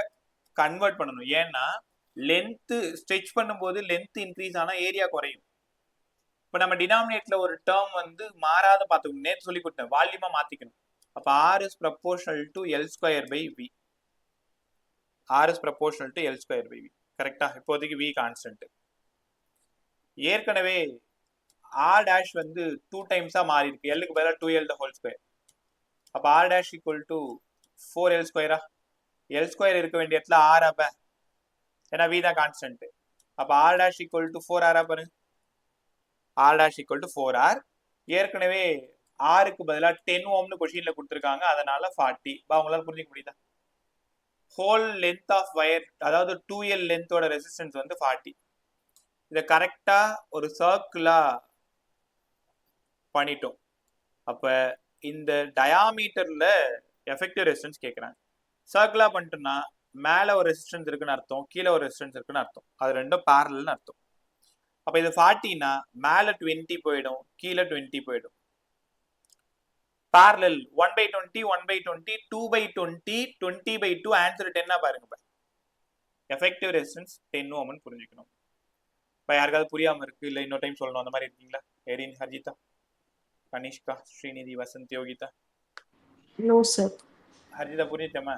Speaker 1: கன்வெர்ட் பண்ணணும். ஏன்னா லென்த் ஸ்ட்ரெச் பண்ணும்போது லென்த் இன்க்ரீஸ் ஆனா ஏரியா குறையும். இப்போ நம்ம டினாமினேட்ல ஒரு டேர்ம் வந்து மாறாத பார்த்துக்கணும். நேற்று சொல்லி கொடுத்தேன், வால்யூமா மாத்திக்கணும். அப்ப R is proportional to L square by V. R is proportional to L square by V, கரெக்டா? இப்போதைக்கு வி கான்ஸ்டன்ட். ஏற்கனவே ஆர் டேஷ் வந்து 2 டைம்ஸா மாறி இருக்கு, எல்லுக்கு பதிலாக 2L த ஹோல் ஸ்கொயர். அப்ப R dash equal to 4L ஸ்கொயரா? எல் ஸ்கொயர் இருக்க வேண்டிய இடத்துல ஆர், அப்ப ஏன்னா வி தான் கான்ஸ்டன்ட். அப்ப R dash equal to 4R பாருங்க, R dash equal to 4R. ஏற்கனவே ஆருக்கு பதிலாக 10 ஓம்னு கொஸ்டின்ல கொடுத்துருக்காங்க, அதனால 40. உங்களால புரிஞ்சுக்க முடியுதா? ஹோல் லென்த் ஆஃப் வயர், அதாவது 2L லென்த்தோட ரெசிஸ்டன்ஸ் வந்து 40. இதை கரெக்டா ஒரு சர்க்கிளா பண்ணிட்டோம். அப்ப இந்த டயாமீட்டர்ல எஃபெக்டிவ் ரெசிஸ்டன்ஸ் கேட்குறாங்க. சர்க்கிளா பண்ணிட்டோம்னா மேல ஒரு ரெசிஸ்டன்ஸ் இருக்குன்னு அர்த்தம், கீழே ஒரு ரெசிஸ்டன்ஸ் இருக்குன்னு அர்த்தம். அது ரெண்டும் பேரலல்னு அர்த்தம். அப்ப இது 40னா மேல 20 போயிடும், கீழே 20 போயிடும். parallel 1/20, 1/20, 2/20, 20/2, ஆன்சர் 10 பாருங்க. எஃபெக்டிவ் ரெசிஸ்டன்ஸ் 10 ஓம்னு புரிஞ்சுக்கணும். இப்போ யாருக்காவது புரியாம இருக்கு, இல்லை இன்னொரு டைம் சொல்லணும் அந்த மாதிரி இருக்கீங்களா? Erin, ஹர்ஜிதா, Kanishka, Srinithi, Vasanth, Yogita?
Speaker 3: No, sir.
Speaker 1: ஹர்ஜிதா புரிஞ்சுட்டேமா?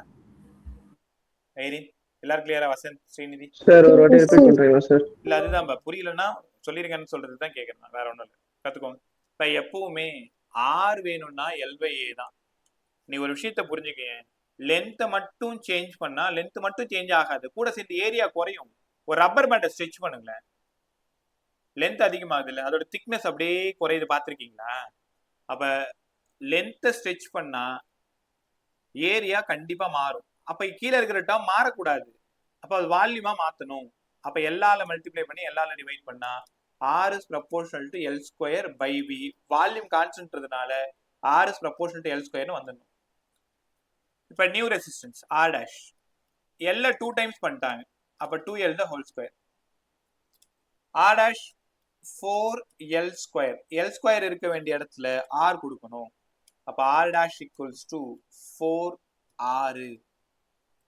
Speaker 1: Erin எல்லாரும் கிளியரா? வசந்த், ஸ்ரீநிதி?
Speaker 4: சார் ஒரு வாட்டி ரிப்பீட் பண்றீங்களா சார்?
Speaker 1: இல்ல அதுதான் புரியலன்னா சொல்லிருங்கன்னு சொல்றது தான் கேட்கறேன், வேற ஒன்றும் இல்லை. கத்துக்கோங்க. இப்போ எப்பவுமே ஆர் வேணும்னா எல் பை ஏ தான். நீ ஒரு விஷயத்த புரிஞ்சுக்க, லென்த்தை மட்டும் சேஞ்ச் பண்ணா லென்த் மட்டும் சேஞ்ச் ஆகாது, கூட சேர்ந்து ஏரியா குறையும். ஒரு ரப்பர் பேண்டை ஸ்ட்ரெச் பண்ணுங்களேன், லென்த் அதிகமாகுது இல்லை, அதோட திக்னஸ் அப்படியே குறையுது, பார்த்துருக்கீங்களா? அப்ப லென்த்தை ஸ்ட்ரெச் பண்ணா ஏரியா கண்டிப்பா மாறும். அப்ப கீழே இருக்கிற டேர்ம் மாறக்கூடாது, அப்ப அது வால்யூமா மாத்தணும். அப்ப எல்லால மல்டிப்ளை பண்ணி எல்லால டிவைட் பண்ணா R is proportional to L square by V. Volume கான்ஸ்டன்ட்றதுனால R is proportional to L ஸ்கொயர்னு வந்துடணும். இப்ப நியூ ரெசிஸ்டன்ஸ் ஆர் டேஷ், எல்ல 2 டைம்ஸ் பண்ணிட்டாங்க, அப்ப 2L the whole square. R dash 4L square, L square இருக்க வேண்டிய இடத்துல ஆர் கொடுக்கணும். அப்ப R dash equals to 4R.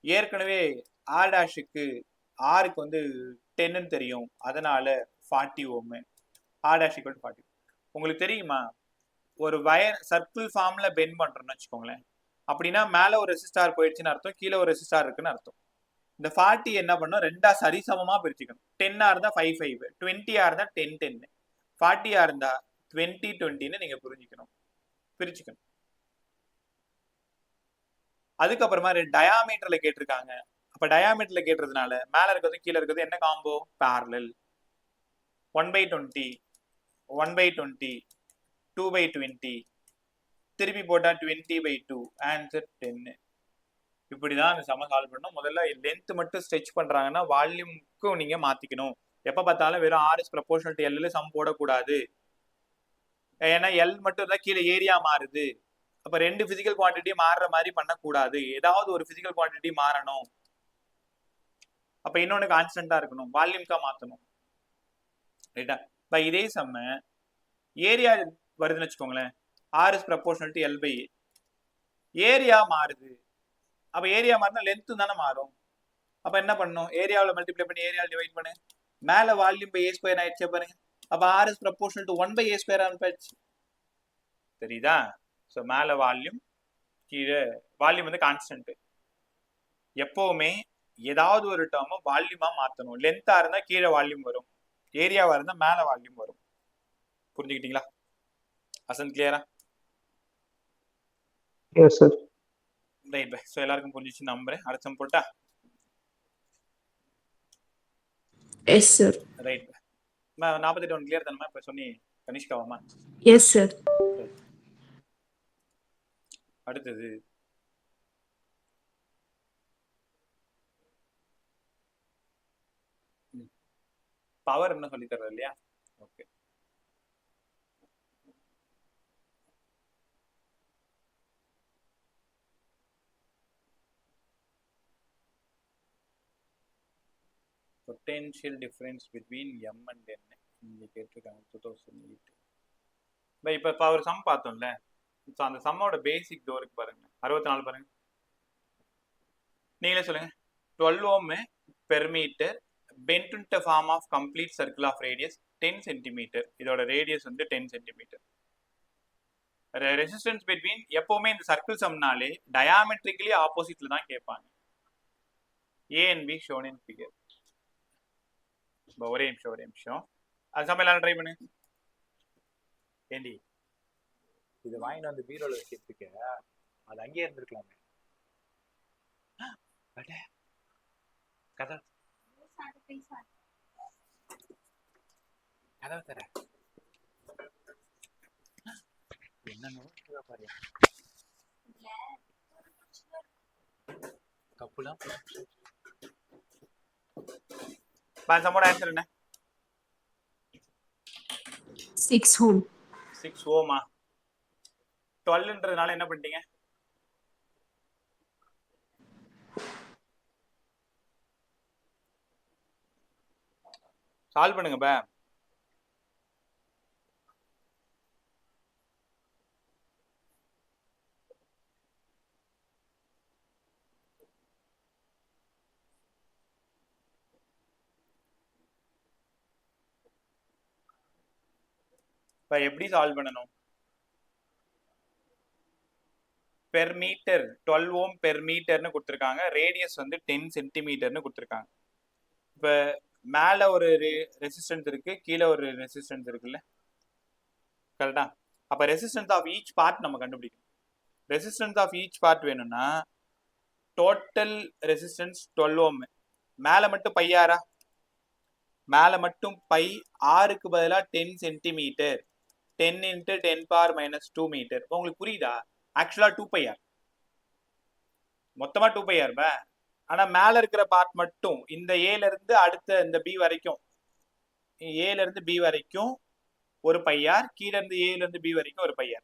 Speaker 1: ஏற்கனவே ஆர் டேஷுக்கு ஆருக்கு வந்து 10 தெரியும், அதனால 40 ohm. R dash equal to 40. உங்களுக்கு தெரியுமா, ஒரு வயர் சர்க்கிள் ஃபார்ம்ல பெண்ட் பண்றோம்னு வச்சுக்கோங்களேன், அப்படின்னா மேல ஒரு ரெசிஸ்டார் போயிடுச்சுன்னு அர்த்தம், கீழே ஒரு ரெசிஸ்டார் இருக்குன்னு அர்த்தம். இந்த 40 என்ன பண்ணும், ரெண்டா சரிசமமா பிரிச்சுக்கணும். 10 இருந்தா 5 5, 20 இருந்தா 10 10, 40 இருந்தா 20 20ன்னு நீங்க பிரிச்சுக்கணும். அதுக்கப்புறமா டயாமீட்டர்ல கேட்டிருக்காங்க. அப்ப டயாமீட்டர்ல கேட்டதுனால மேல இருக்கிறது கீழே இருக்கிறது என்ன காம்போ, பேரலல். 1/20, 1/20, 2/20, திருப்பி போட்டா 20/2, ஆன்சர் 10. இப்படிதான் அந்த சம சால்வ் பண்ணணும். முதல்ல லென்த் மட்டும் ஸ்ட்ரெச் பண்றாங்கன்னா வால்யூமுக்கும் நீங்க மாத்திக்கணும். எப்ப பார்த்தாலும் வெறும் R is proportional to L sum போடக்கூடாது, ஏன்னா எல் மட்டும் தான் கீழே ஏரியா மாறுது. அப்ப ரெண்டு பிசிக்கல் குவான்டிட்டி மாறுற மாதிரி பண்ணக்கூடாது, ஏதாவது ஒரு பிசிக்கல் குவான்டிட்டி மாறணும். அப்ப இன்னொன்னு கான்ஸ்டன்டா இருக்கணும், வால்யூம்கா மாத்தணும், ரைட்டா? இப்ப இதே சம்ம ஏரியா வருதுன்னு வச்சுக்கோங்களேன், R is proportional to L by A. Area மாறுது, அப்ப ஏரியா மாறினா லென்த் தானே மாறும். அப்ப என்ன பண்ணும், ஏரியாவில் மல்டிப்ளை பண்ணி ஏரியாவில் டிவைட் பண்ணு, மேல வால்யூம் பை ஏ ஸ்கொயர் ஆயிடுச்சு பாருங்க. அப்ப R is proportional to 1/a square ஆயிடுச்சு, தெரியுதா? ஸோ மேல வால்யூம், கீழே வால்யூம் வந்து கான்ஸ்டன்ட். எப்பவுமே ஏதாவது ஒரு டேர்மை வால்யூமா மாத்தணும். லென்த்தா இருந்தா கீழே வால்யூம் வரும், ஏரியாவா இருந்தா மேல வால்யூம் வரும். புரிஞ்சுக்கிட்டீங்களா? வசந்த் கிளியரா?
Speaker 4: Yes sir.
Speaker 1: Right bye. So எல்லாருக்கும் புரிஞ்சிச்சு நம்புறேன். அடுத்த சம் போட்டா?
Speaker 3: Yes sir.
Speaker 1: Right bye. 48 one clear தானே? இப்போ சொன்னி கனிஷ்காவாமா?
Speaker 3: Yes sir.
Speaker 1: அடுத்தது பவர் என்ன சொல்லி தர்றது இல்லையா? Okay. Potential difference between M and N இங்க கேட்டிருக்காங்க 2008. பை இப்போ ஒரு சம் பார்த்தோம்ல, ஸோ அந்த சம்மோட பேசிக் டோருக்கு பாருங்க, 64 பாருங்க. நீங்களே சொல்லுங்க. 12 ohm per meter bent into the form of complete circle of radius 10 cm. இதோட ரேடியஸ் வந்து 10 cm. ரெசிஸ்டன்ஸ் பிட்வீன் எப்பவுமே இந்த சர்க்கிள் சம்னாலே டயாமெட்ரிக்கலி ஆப்போசிட்ல தான் கேட்பாங்க. A and B shown in figure. ஒரே நிமிஷம் அது சமயம் எல்லாரும் ட்ரை பண்ணு. ஏண்டி இது வாங்கிட்டு வந்து பீரோல வச்சிருக்க, அது அங்கேயே இருந்திருக்கலாமே. கதவு தர என்ன பாரு தப்புலாம். சம்மோட ஆன்சர் என்ன?
Speaker 3: 6 ohm.
Speaker 1: 6 ஓமா? 12ன்றதுனால என்ன பண்ணிட்டீங்க? சால்வ் பண்ணுங்க பா. எப்படி சால்வ் பண்ணணும்? பெர் மீட்டர் 12 ஓம் பெர் மீட்டர்னு கொடுத்துருக்காங்க. ரேடியஸ் வந்து 10 சென்டிமீட்டர்னு கொடுத்துருக்காங்க. இப்போ மேலே ஒரு ரெசிஸ்டன்ஸ் இருக்கு, கீழே ஒரு ரெசிஸ்டன்ஸ் இருக்குல்ல, கரெக்டா? அப்போ ரெசிஸ்டன்ஸ் ஆஃப் ஈச் பார்ட் நம்ம கண்டுபிடிக்கணும். ரெசிஸ்டன்ஸ் ஆஃப் ஈச் பார்ட் வேணும்னா டோட்டல் ரெசிஸ்டன்ஸ் 12 ஓம். மேலே மட்டும் பையாரா? மேலே மட்டும் பை, ஆறுக்கு பதிலாக 10 சென்டிமீட்டர், 10 × 10⁻² மீட்டர். உங்களுக்கு புரியுதா? ஆக்சுவலா 2πr, மொத்தமா 2πr. ஆனா மேல இருக்கிற பார்ட் மட்டும் இந்த ஏல இருந்து அடுத்த இந்த பி வரைக்கும், ஏல இருந்து பி வரைக்கும் ஒரு πr, கீழ இருந்து ஏல இருந்து பி வரைக்கும் ஒரு πr.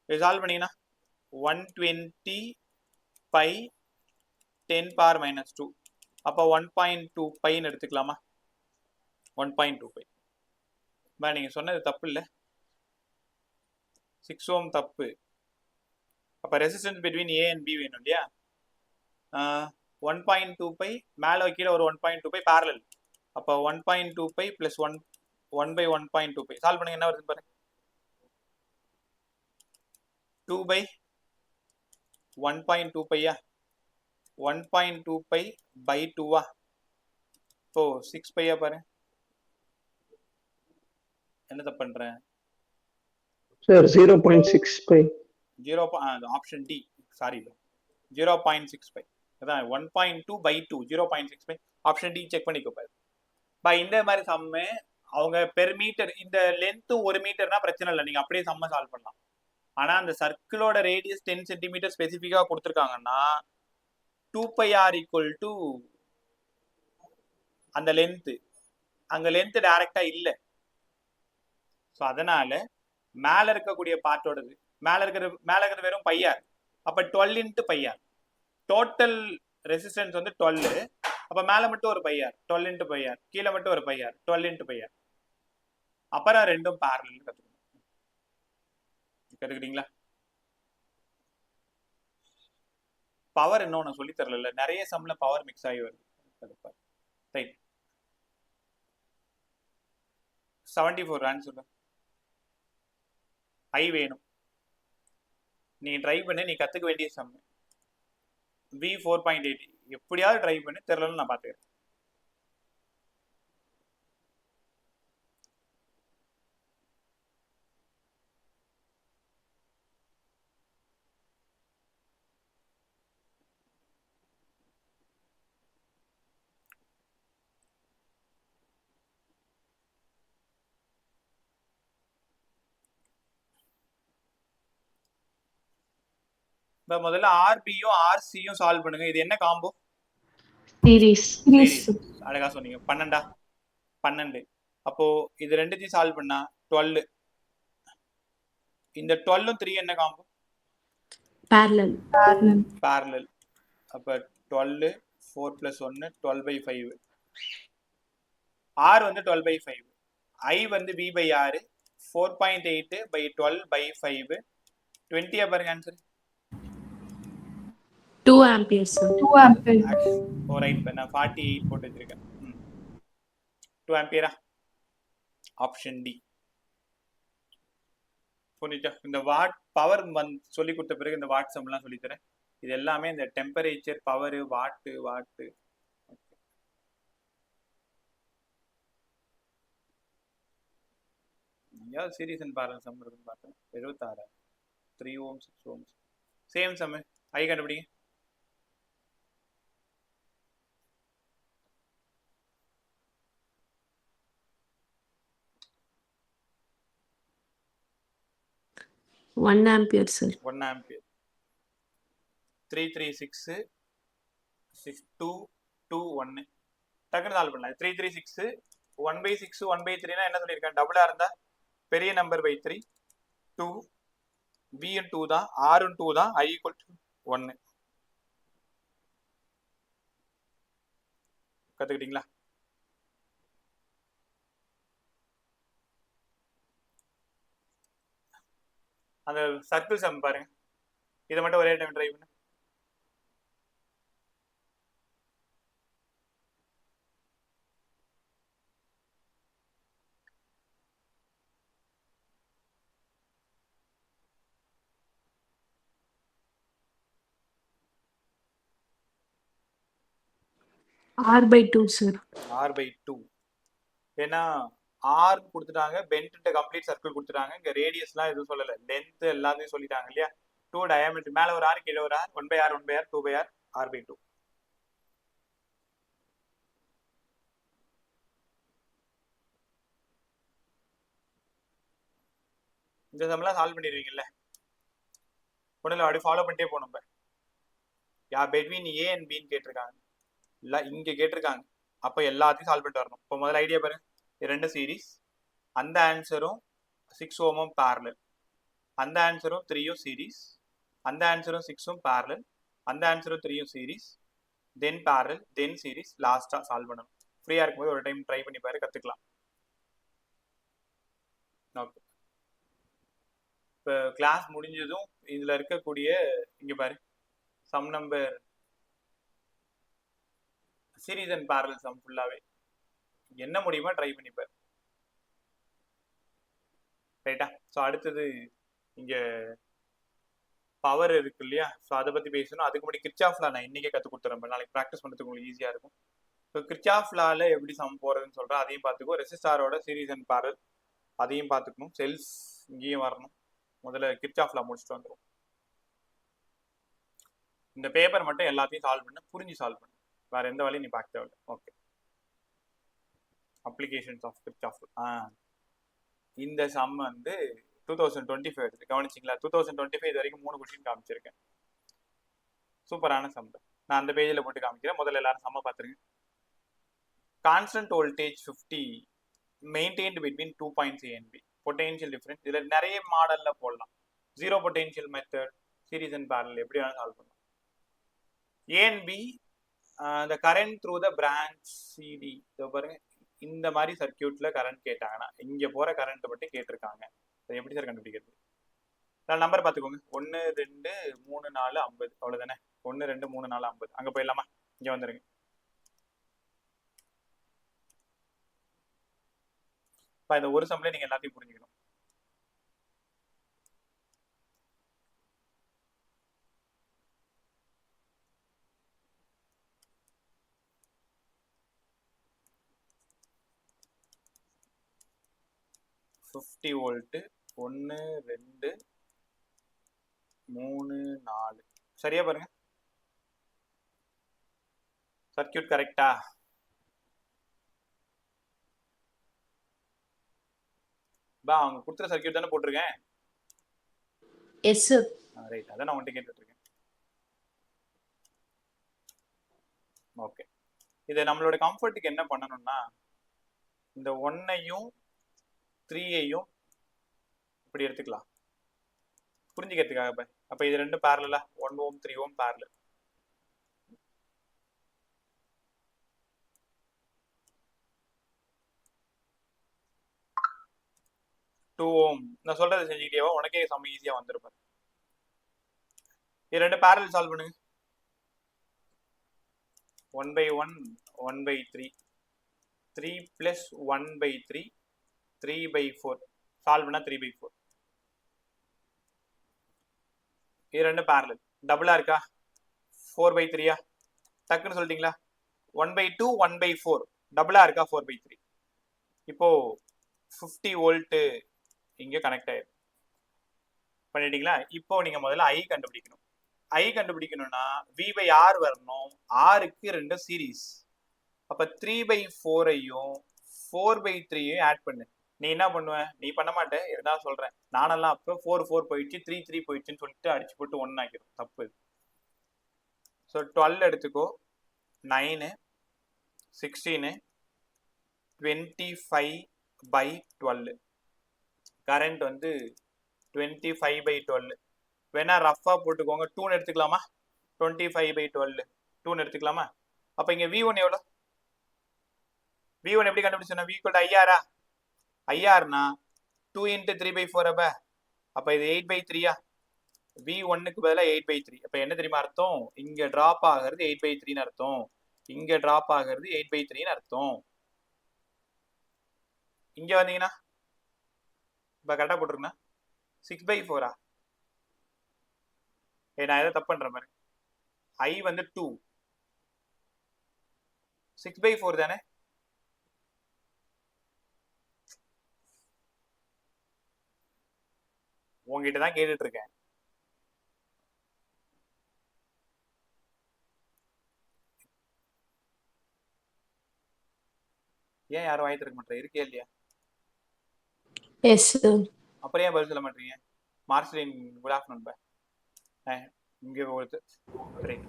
Speaker 1: இது சால்வ் பண்ணீங்கன்னா 120 π 10⁻². அப்போ 1.2 πன்னு எடுத்துக்கலாமா? 1.2 π. நீங்க சொன்னது தப்பு இல்லை, 6 ஓம் தப்பு. அப்போ resistance between A and B வேணும் இல்லையா? 1.2 π மேலே கீழே ஒரு 1.2 π பேரலல். அப்போ 1.2 π + 1/1.2 π. சால்வ் பண்ணுங்க, என்ன வருதுன்னு பாருங்க. 2/1.2 π. 1.2 π / 2. இப்போ 6 π பாருங்க. என்ன தப்பு பண்றேன்
Speaker 4: சார்? 0.6π.
Speaker 1: Option D, sorry, 0.6π. அதான் 1.2/2, 0.6π. ஆப்ஷன் டி செக் பண்ணிக்கோ பாரு. இந்த மாதிரி சம்மு அவங்க பெர் மீட்டர், இந்த லென்த் 1 மீட்டர்னா பிரச்சனை இல்லை, நீங்க அப்படியே சம்ம சால்வ் பண்ணலாம். ஆனா அந்த சர்க்கிளோட ரேடியஸ் 10 சென்டிமீட்டர் ஸ்பெசிஃபிக்கா கொடுத்துருக்காங்கன்னா 2πr = அந்த லென்த், அங்க லென்த் டைரக்டா இல்லை. ஸோ அதனால மேல இருக்கக்கூடிய பார்ட்டோடது, மேல இருக்கிறது வெறும் πr. அப்ப 12 × πr. டோட்டல் ரெசிஸ்டன்ஸ் வந்து 12. அப்ப மேல மட்டும் ஒரு πr, 12 × πr, கீழே மட்டும் ஒரு πr, 12 × πr. அப்புறம் ரெண்டும் பேரலல் கத்துக்கிட்டீங்களா? பவர் இன்னொன்னு சொல்லி தரல, நிறைய சம்ல பவர் மிக்ஸ் ஆகி வருது. Right, 74 answer. ஐ வேணும், நீ ட்ரை பண்ணு, நீ கத்துக்க வேண்டிய சம். V 4.8 எப்படியாவது ட்ரை பண்ணு, தெரியலன்னு நான் பார்த்துக்கிறேன். இப்போ முதல்ல ஆர்பியும் ஆர்சியும் சால்வ் பண்ணுங்க. இது என்ன காம்போ?
Speaker 3: Series.
Speaker 1: சீரிஸ். அழகா சொன்னீங்க. 12. அப்போ இது ரெண்டுத்தையும் சால்வ் பண்ணா 12. இந்த 12 3 என்ன காம்போ?
Speaker 3: Parallel.
Speaker 1: parallel. அப்ப 12 4 plus 1 12/5. R வந்து 12/5. I வந்து V by R 4.8 by 12/5. 20 பாருங்க ஆன்சர்.
Speaker 3: 2 amperes, sir.
Speaker 2: 2 ampere.
Speaker 1: ஓ ரைட், நான் 48 போட்டு வச்சிருக்கேன். 2 ஆம்பியரா? Option D. புரிஞ்சா? இந்த வாட் பவர் சொல்லி கொடுத்த பிறகு இந்த வாட் சம்லாம் சொல்லி தரேன். இது எல்லாமே இந்த டெம்பரேச்சர், பவர், வாட்டு. எங்கேயாவது சீரிஸ் அண்ட் பேரலல் சம் இருக்குன்னு பார்த்தேன். 76 3 ohm 6 ohm சேம் சம். ஐ கண்டுபிடிங்க.
Speaker 3: One ampere, sir.
Speaker 1: 1 ஆம்பியர். 336 62 2 1. டக்குனு சால்வ் பண்ணலாம். 336 1/6 1/3 என்ன சொல்லியிருக்கேன்? டபுளா இருந்தா பெரிய நம்பர் பை 3. 2 b 2 தான், r 2 தான், i = 1. கத்துக்கிட்டீங்களா? அந்த சர்க்கிள் சம் பாருங்க. இதை மட்டும் ஒரே டைம் ட்ரை பண்ணு.
Speaker 3: R by 2, sir.
Speaker 1: R by 2. ஏன்னா R கொடுத்துட்டாங்க, பென்ட் கம்ப்ளீட் சர்க்கிள் கொடுத்துட்டாங்க. இங்க ரேடியஸ்லாம் எதுவும் சொல்லல, லென்த் எல்லாத்தையும் சொல்லிட்டாங்க இல்லையா? 2 டயாமீட்டர், மேல ஒரு R கீழே ஒரு R, 1/R 1/R 2/R R by 2. இந்த சம்லாம் சால்வ் பண்ணிடுவீங்கல்ல? ஒன்றும் அப்படி ஃபாலோ பண்ணிட்டே போகணும். யா பெட்வீன் ஏ அண்ட் பின்னு கேட்டிருக்காங்க, இல்லை இங்கே கேட்டிருக்காங்க. அப்போ எல்லாத்தையும் சால்வ் பண்ணிட்டு வரணும். இப்போ முதல்ல ஐடியா பாருங்க. ரெண்டு சீரீஸ், அந்த ஆன்சரும் 6 ஓமும் பேரலல், அந்த ஆன்சரும் 3யும் சீரீஸ், அந்த ஆன்சரும் 6ம் பேரலல், அந்த ஆன்சரும் 3யும் சீரீஸ், தென் பேரலல், தென் சீரீஸ், லாஸ்ட்டாக சால்வ் பண்ணணும். ஃப்ரீயாக இருக்கும்போது ஒரு டைம் ட்ரை பண்ணி பாரு, கற்றுக்கலாம். ஓகே, இப்போ கிளாஸ் முடிஞ்சதும் இதில் இருக்கக்கூடிய இங்கே பாரு sum number series and parallel sum ஃபுல்லாகவே என்ன முடியுமா ட்ரை பண்ணிப்பார். ரைட்டா? ஸோ அடுத்தது இங்கே பவர் இருக்கு இல்லையா? ஸோ அதை பற்றி பேசணும். அதுக்கு முன்னாடி கிர்ச்சாஃப் லா நான் இன்னைக்கே கற்றுக் கொடுத்துறேன், நாளைக்கு ப்ராக்டிஸ் பண்ணுறதுக்கு உங்களுக்கு ஈஸியாக இருக்கும். ஸோ கிர்ச்சாஃப் லால எப்படி சம் போகிறதுன்னு சொல்கிறேன், அதையும் பார்த்துக்கோ. ரெசிஸ்டாரோட சீரீஸ் அண்ட் பேரல் அதையும் பார்த்துக்கணும். செல்ஸ் இங்கேயும் வரணும். முதல்ல கிர்ச்சாஃப் லா முடிச்சுட்டு வந்துடும். இந்த பேப்பர் மட்டும் எல்லாத்தையும் சால்வ் பண்ண, புரிஞ்சு சால்வ் பண்ணு, வேற எந்த வேலையும் நீ பார்க்க தேவையில்லை. Okay, applications of Kirchhoff. இந்த சம் வந்து 2025 எடுத்து கவனிச்சிங்களா? 2025 இது வரைக்கும் 3 கொஸ்டின் காமிச்சிருக்கேன். சூப்பரான சம். நான் அந்த பேஜில் போட்டு காமிக்கிறேன். முதல்ல எல்லாரும் சம்ம பார்த்துருங்க. Constant voltage 50 maintained between 2 points A and B. Potential difference இதில் நிறைய மாடலில் போடலாம். Zero potential method, series and parallel எப்படி வேணாலும் சால்வ் பண்ணலாம். A and B, the current through the branch CD. இதோ பாருங்க, இந்த மாதிரி சர்க்கியூட்ல கரண்ட் கேட்டாங்கன்னா இங்க போற கரண்ட் மட்டும் கேட்டிருக்காங்க. எப்படி சார் கண்டுபிடிக்கிறது? நான் நம்பர் பார்த்துக்கோங்க. 1 2 3 4 50. அவ்வளவுதானே? 1 2 3 4 50. அங்க போயிடலாமா? இங்க வந்துருங்க. இந்த ஒரு சம்ல நீங்க எல்லாத்தையும் புரிஞ்சுக்கணும். $50 வோல்ட் 1 2 3 4. சரியா பாருங்க, சர்க்கியூட் கரெக்டா? அவங்க கொடுத்துற சர்க்கியூட் தானே போட்டிருக்கேன்.
Speaker 3: S sir.
Speaker 1: ரைட், அதான் நான் உன்கிட்ட கேட்டுட்டு இருக்கேன். ஓகே, இதை நம்மளோட கம்ஃபர்ட்டுக்கு என்ன பண்ணணும்னா இந்த 1ஐயும் 3ஐயும் இப்படி எடுத்துக்கலாம் புரிஞ்சுக்கிறதுக்காக. அப்ப இது ரெண்டும் பேரலா 1 ohm 3 ohm பேரலல். நான் சொல்றது செஞ்சுக்கிட்டேவா உனக்கே செம்ம ஈஸியா வந்துருப்பாரு. இது ரெண்டு பேரலல் சால்வ் பண்ணுங்க. 1/1 1/3 3 plus 1/3 3/4 சால்வ் பண்ணா 3/4. இது ரெண்டு பேரலல் டபுளா இருக்கா 4/3 டக்குன்னு சொல்லிட்டீங்களா 1/2 1/4 டபுளா இருக்கா 4/3. இப்போ 50 வோல்ட் இங்க கனெக்ட் ஆயிடும் பண்ணிட்டீங்களா. இப்போ நீங்க முதல்ல ஐ கண்டுபிடிக்கணும். ஐ கண்டுபிடிக்கணும்னா V/R வரணும். ஆருக்கு ரெண்டு சீரீஸ். அப்ப 3/4ஐயும் 4/3ஐயும் ஆட் பண்ணு. நீ என்ன பண்ணுவ? நீ பண்ண மாட்டே, இருந்தாலும் சொல்றேன். நானெல்லாம் அப்போ 4 4 போயிடுச்சு 3 3 போயிடுச்சுன்னு சொல்லிட்டு அடிச்சு போட்டு 1 ஆக்கிடும். தப்பு. ஸோ 12 எடுத்துக்கோ. 9 16 25/12 கரண்ட் வந்து 25/12. வேணா ரஃபா போட்டுக்கோங்க. 2 எடுத்துக்கலாமா? 25/12 2 எடுத்துக்கலாமா? அப்ப இங்க V1 எவ்வளோ? V1 எப்படி கண்டுபிடிச்சோம்? V = IR. IRனா 2 × 3/4 அப்ப இது 8/3. V1க்கு பதிலா 8/3. அப்ப என்ன தெரியுமா அர்த்தம்? இங்க டிராப் ஆகிறது 8/3ன்னு அர்த்தம். இங்க டிராப் ஆகிறது 8/3ன்னு அர்த்தம். இங்க வந்தீங்கன்னா இப்ப கரெக்டா போட்டுருங்க 6/4. நான் எதை தப்பு பண்றேன் பாரு. I வந்து 2 6/4 தானே. உங்ககிட்ட தான் கேட்டுட்டு இருக்கேன். ஏன் யாரும் வாய் திறக்க மாட்டேன்? இருக்கே இல்லையா?
Speaker 3: Yes sir.
Speaker 1: அப்புறம் ஏன் பதில் சொல்ல மாட்டீங்க? மார்சலின் குட் ஆஃப்டர்நூன் பா. இங்க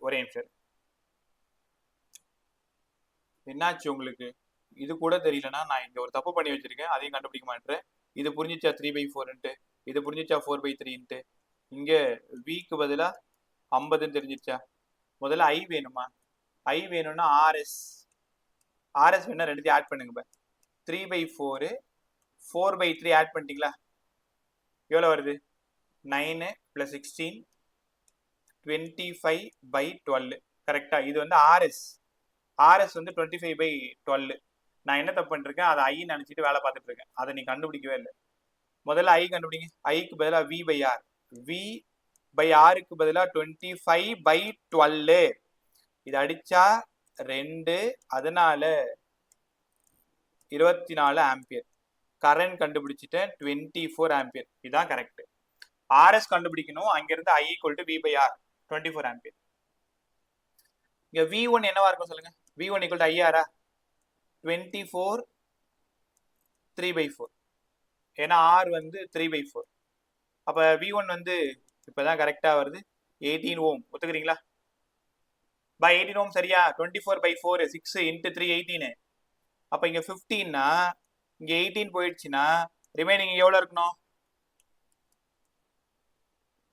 Speaker 1: ஒரே நிமிஷம். என்னாச்சு உங்களுக்கு? இது கூட தெரியலன்னா நான் இங்க ஒரு தப்பு பண்ணி வச்சிருக்கேன், அதையும் கண்டுபிடிக்க மாட்டேன். இது புரிஞ்சிச்சா 3/4ன்ட்டு? இது புரிஞ்சிச்சா 4/3ன்ட்டு? இங்க விக்கு பதிலா 50ன்னு தெரிஞ்சிச்சா? முதல்ல ஐ வேணுமா? ஐ வேணும்னா ஆர்எஸ் வேணும்னா ரெண்டுத்தையும் ஆட் பண்ணுங்க. 3/4 4/3 ஆட் பண்ணிட்டீங்களா? எவ்வளோ வருது? 9 + 16 25/12 கரெக்டா? இது வந்து ஆர்எஸ் வந்து 25/12. நான் என்ன தப்பு பண்ணிருக்கேன்? அதை ஐ நினைச்சிட்டு வேலை பார்த்துட்டு இருக்கேன். அதை நீ கண்டுபிடிக்கவே இல்லை. முதல்ல ஐ கண்டுபிடிங்க. ஐக்கு பதிலாக V/R. V/Rக்கு பதிலாக 25/12. இது அடிச்சா 2, அதனால 24 ஆம்பியர். கரண்ட் கண்டுபிடிச்சிட்டேன் 24 ஆம்பியர். இதுதான் கரெக்ட். ஆர்எஸ் கண்டுபிடிக்கணும். அங்கிருந்து I = V/R 24 ஆம்பியர். இங்க V1 என்னவா இருக்கும் சொல்லுங்க? V1 = IR 24 3/4. ஏன்னா R வந்து 3/4. அப்ப V1 வந்து இப்பதான் கரெக்டா வருது 18 ohm. ஒத்துக்கிறீங்களா? 18 ohm சரியா? 24/4 6 × 3 18. அப்ப இங்க 15னா இங்க 18 போயிடுச்சுன்னா ரிமைனிங் எவ்வளவு இருக்கணும்?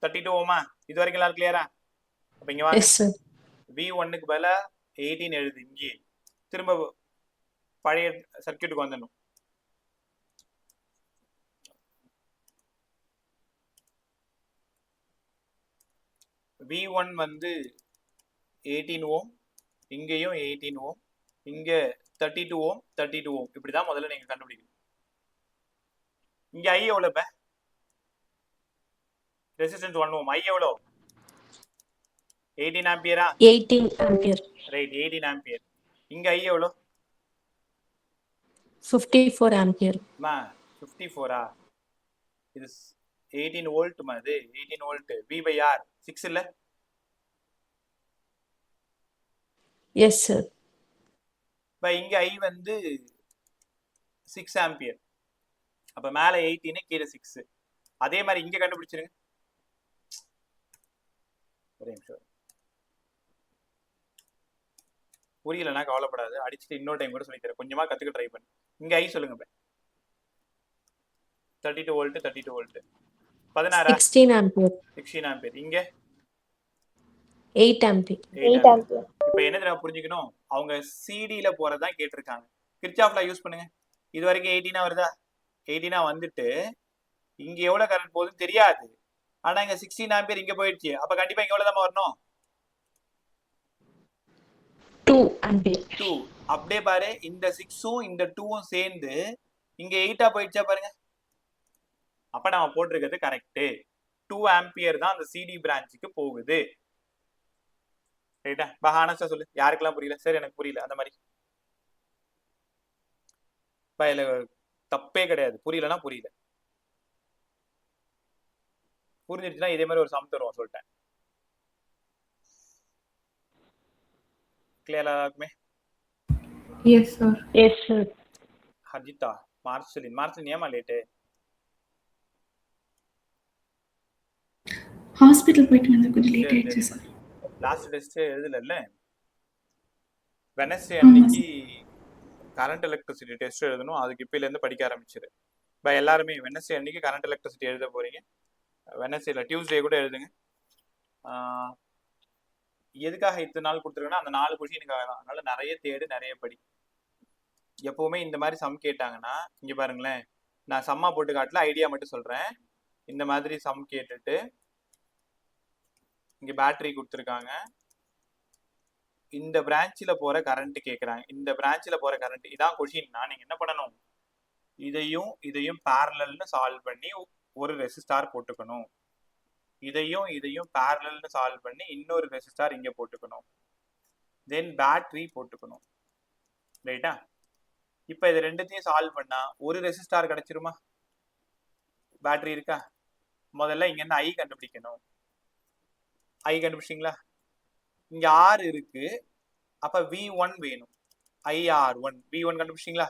Speaker 1: 32 ohm. இது வரைக்கும் எல்லாம் கிளியரா? அப்ப இங்க வாங்க.
Speaker 3: Yes sir.
Speaker 1: V1க்கு பதிலா 18 எழுது. இங்கே திரும்ப பழைய சர்க்கியூட்டுக்கு வந்துடணும். V1 வந்து 18 ohm, இங்கேயும் 18 ohm, இங்க 32 ohm 32 ohm. இப்படிதான் முதல்ல நீங்க கண்டுபிடிக்கணும். இங்க I எவ்வளவு? Resistance 1 ohm. I எவ்வளோ? 18 ஆம்பியரா?
Speaker 3: 18 ஆம்பியர்.
Speaker 1: Right, 18 ampere. இங்க I எவ்வளோ?
Speaker 3: 54 ஆம்பியர்.
Speaker 1: 54ஆ? இது 18 வோல்ட் மாதிரி. 18 வோல்ட். V/R 6 இல்ல?
Speaker 3: Yes sir.
Speaker 1: இங்க I வந்து 6 ஆம்பியர். அப்ப மேல 18 கீழே 6. அதே மாதிரி இங்க கண்டுபிடிச்சிருங்க. ஒரே நிமிஷம். புரியலன்னா கவலைப்படாது, அடிச்சுட்டு இன்னொரு டைம் கூட சொல்லி தரேன், கொஞ்சமா கத்துக்க ட்ரை பண்ணு. இங்க ஐ சொல்லுங்க. 32 வோல்ட் 32 வோல்ட் 16
Speaker 3: 16 ampere.
Speaker 1: 16 ஆம்பியர். இங்க
Speaker 3: 8 ampere.
Speaker 1: 8 ஆம்பியர். இப்போ என்ன தெரியுமா புரிஞ்சுக்கணும், அவங்க சிடில போறதான் கேட்டிருக்காங்க. கிர்ச்சாஃப் லா யூஸ் பண்ணுங்க. இது வரைக்கும் 18 வருதா? 18 வந்துட்டு இங்க எவ்வளவு கரண்ட் போகுதுன்னு தெரியாது, ஆனா இங்க 16 ஆம்பியர் இங்க போயிடுச்சு. அப்ப கண்டிப்பா இங்க எவ்வளவு தான் வரணும்?
Speaker 3: 2 ampere.
Speaker 1: 2. அப்படியே பாரு, இந்த 6ம் இந்த 2ம் சேர்ந்து இங்க 8ஆ போயிடுச்சா பாருங்க. அப்ப நம்ம போட்டிருக்கிறது கரெக்ட். 2 ஆம்பியர் தான் அந்த சிடி பிரான்ச்சுக்கு போகுது. ரைட்டா? ஹானஸ்டா சொல்லு, யாருக்கெல்லாம் புரியல? சரி எனக்கு புரியல அந்த மாதிரி. இதுல தப்பே கிடையாது, புரியலன்னா புரியல. புரிஞ்சிருச்சுன்னா இதே மாதிரி ஒரு சம் தருவோம், சொல்லிட்டேன். கிளியரா எல்லாருக்குமே?
Speaker 2: Yes sir.
Speaker 3: Yes sir.
Speaker 1: Harjitha, மார்ச்சலின் ஏமா லேட்டு?
Speaker 5: ஹாஸ்பிட்டல் போயிட்டு வந்து கொஞ்சம் லேட் ஆயிடுச்சு சார்.
Speaker 1: லாஸ்ட் டெஸ்ட் எழுதல. வெனஸ்டே அன்னைக்கு கரண்ட் எலக்ட்ரிசிட்டி டெஸ்ட் எழுதணும், அதுக்கு இப்பையில இருந்து படிக்க ஆரம்பிச்சிரு. இப்போ எல்லாருமே வெனஸ்டே அன்னைக்கு கரண்ட் எலக்ட்ரிசிட்டி எழுத போறீங்க. வெனஸ்டேல டியூஸ்டே கூட எழுதுங்க. எதுக்காக இத்தனை நாள் கொடுத்துருக்கேன்னா அந்த 4 கொஷினுக்காக தான். அதனால நிறைய தேடு, நிறைய படி. எப்பவுமே இந்த மாதிரி சம் கேட்டாங்கன்னா இங்க பாருங்களேன், நான் சம்மா போட்டு காட்டல, ஐடியா மட்டும் சொல்றேன். இந்த மாதிரி சம் கேட்டுட்டு இங்க பேட்டரி கொடுத்துருக்காங்க, இந்த பிரான்ச்ல போற கரண்ட் கேக்குறாங்க, இந்த பிரான்ச்ல போற கரண்ட் இதான் கொஷின்னா நீங்க என்ன பண்ணணும், இதையும் இதையும் பேரலல்னு சால்வ் பண்ணி ஒரு ரெசிஸ்டார் போட்டுக்கணும், இதையும் பேரலல்னு சால்வ் பண்ணி இன்னொரு ரெசிஸ்டார் இங்க போட்டுக்கணும், தென் பேட்டரி போட்டுக்கணும். ரைட்டா? இப்ப இது ரெண்டுத்தையும் சால்வ் பண்ணா ஒரு ரெசிஸ்டார் கிடைச்சிருமா? பேட்டரி இருக்கா? முதல்ல இங்க இருந்து ஐ கண்டுபிடிக்கணும். ஐ கண்டுபிடிச்சிங்களா? இங்க ஆர் இருக்கு, அப்ப V1 வேணும், IR1. V1 கண்டுபிடிச்சிங்களா?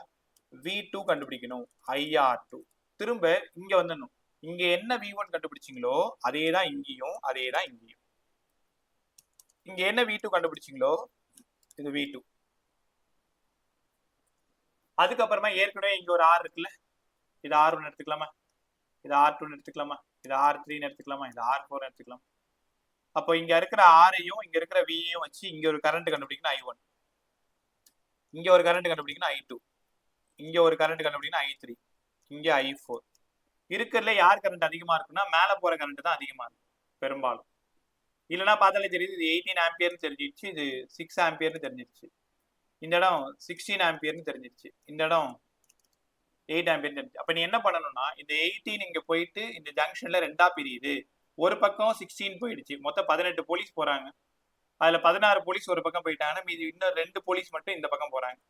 Speaker 1: V2 கண்டுபிடிக்கணும், IR2. திரும்ப இங்க வந்துடணும், இங்க என்ன V1 கண்டுபிடிச்சிங்களோ அதே தான் இங்கேயும், அதே தான் இங்கேயும். இங்க என்ன V2 கண்டுபிடிச்சிங்களோ இது V2. அதுக்கப்புறமா ஏற்கனவே இங்க ஒரு R இருக்குல்ல, இது R1 எடுத்துக்கலாமா, இது R2 எடுத்துக்கலாமா, இது R3 எடுத்துக்கலாமா, இது R4 எடுத்துக்கலாமா? அப்போ இங்க இருக்கிற ஆரையும் இங்க இருக்கிற வியையும் வச்சு இங்க ஒரு கரண்ட் கண்டுபிடிக்கணும் I1, இங்க ஒரு கரண்ட் கண்டுபிடிக்கணும் I2, இங்க ஒரு கரண்ட் கண்டுபிடிக்கணும் I3, இங்க I4. இருக்கிறதுல யார் கரண்ட் அதிகமா இருக்குன்னா மேல போற கரண்ட் தான் அதிகமா இருக்கும் பெரும்பாலும். இல்லைன்னா பார்த்தாலே தெரியுது, இது 18 ஆம்பியர்னு தெரிஞ்சிருச்சு, இது 6 ஆம்பியர்னு தெரிஞ்சிருச்சு, இந்த இடம் 16 ஆம்பியர்னு தெரிஞ்சிருச்சு, இந்த இடம் 8 ஆம்பியர்னு தெரிஞ்சிருச்சு. அப்ப நீ என்ன பண்ணணும்னா இந்த 18 இங்க போயிட்டு இந்த ஜங்ஷன்ல 2ஆ பிரியுது, ஒரு பக்கம் 16 போயிடுச்சு, மொத்தம் 18 போலீஸ் போறாங்க, அதுல 16 போலீஸ் ஒரு பக்கம் போயிட்டாங்கன்னா மீதி இன்னும் 2 போலீஸ் மட்டும் இந்த பக்கம் போறாங்க.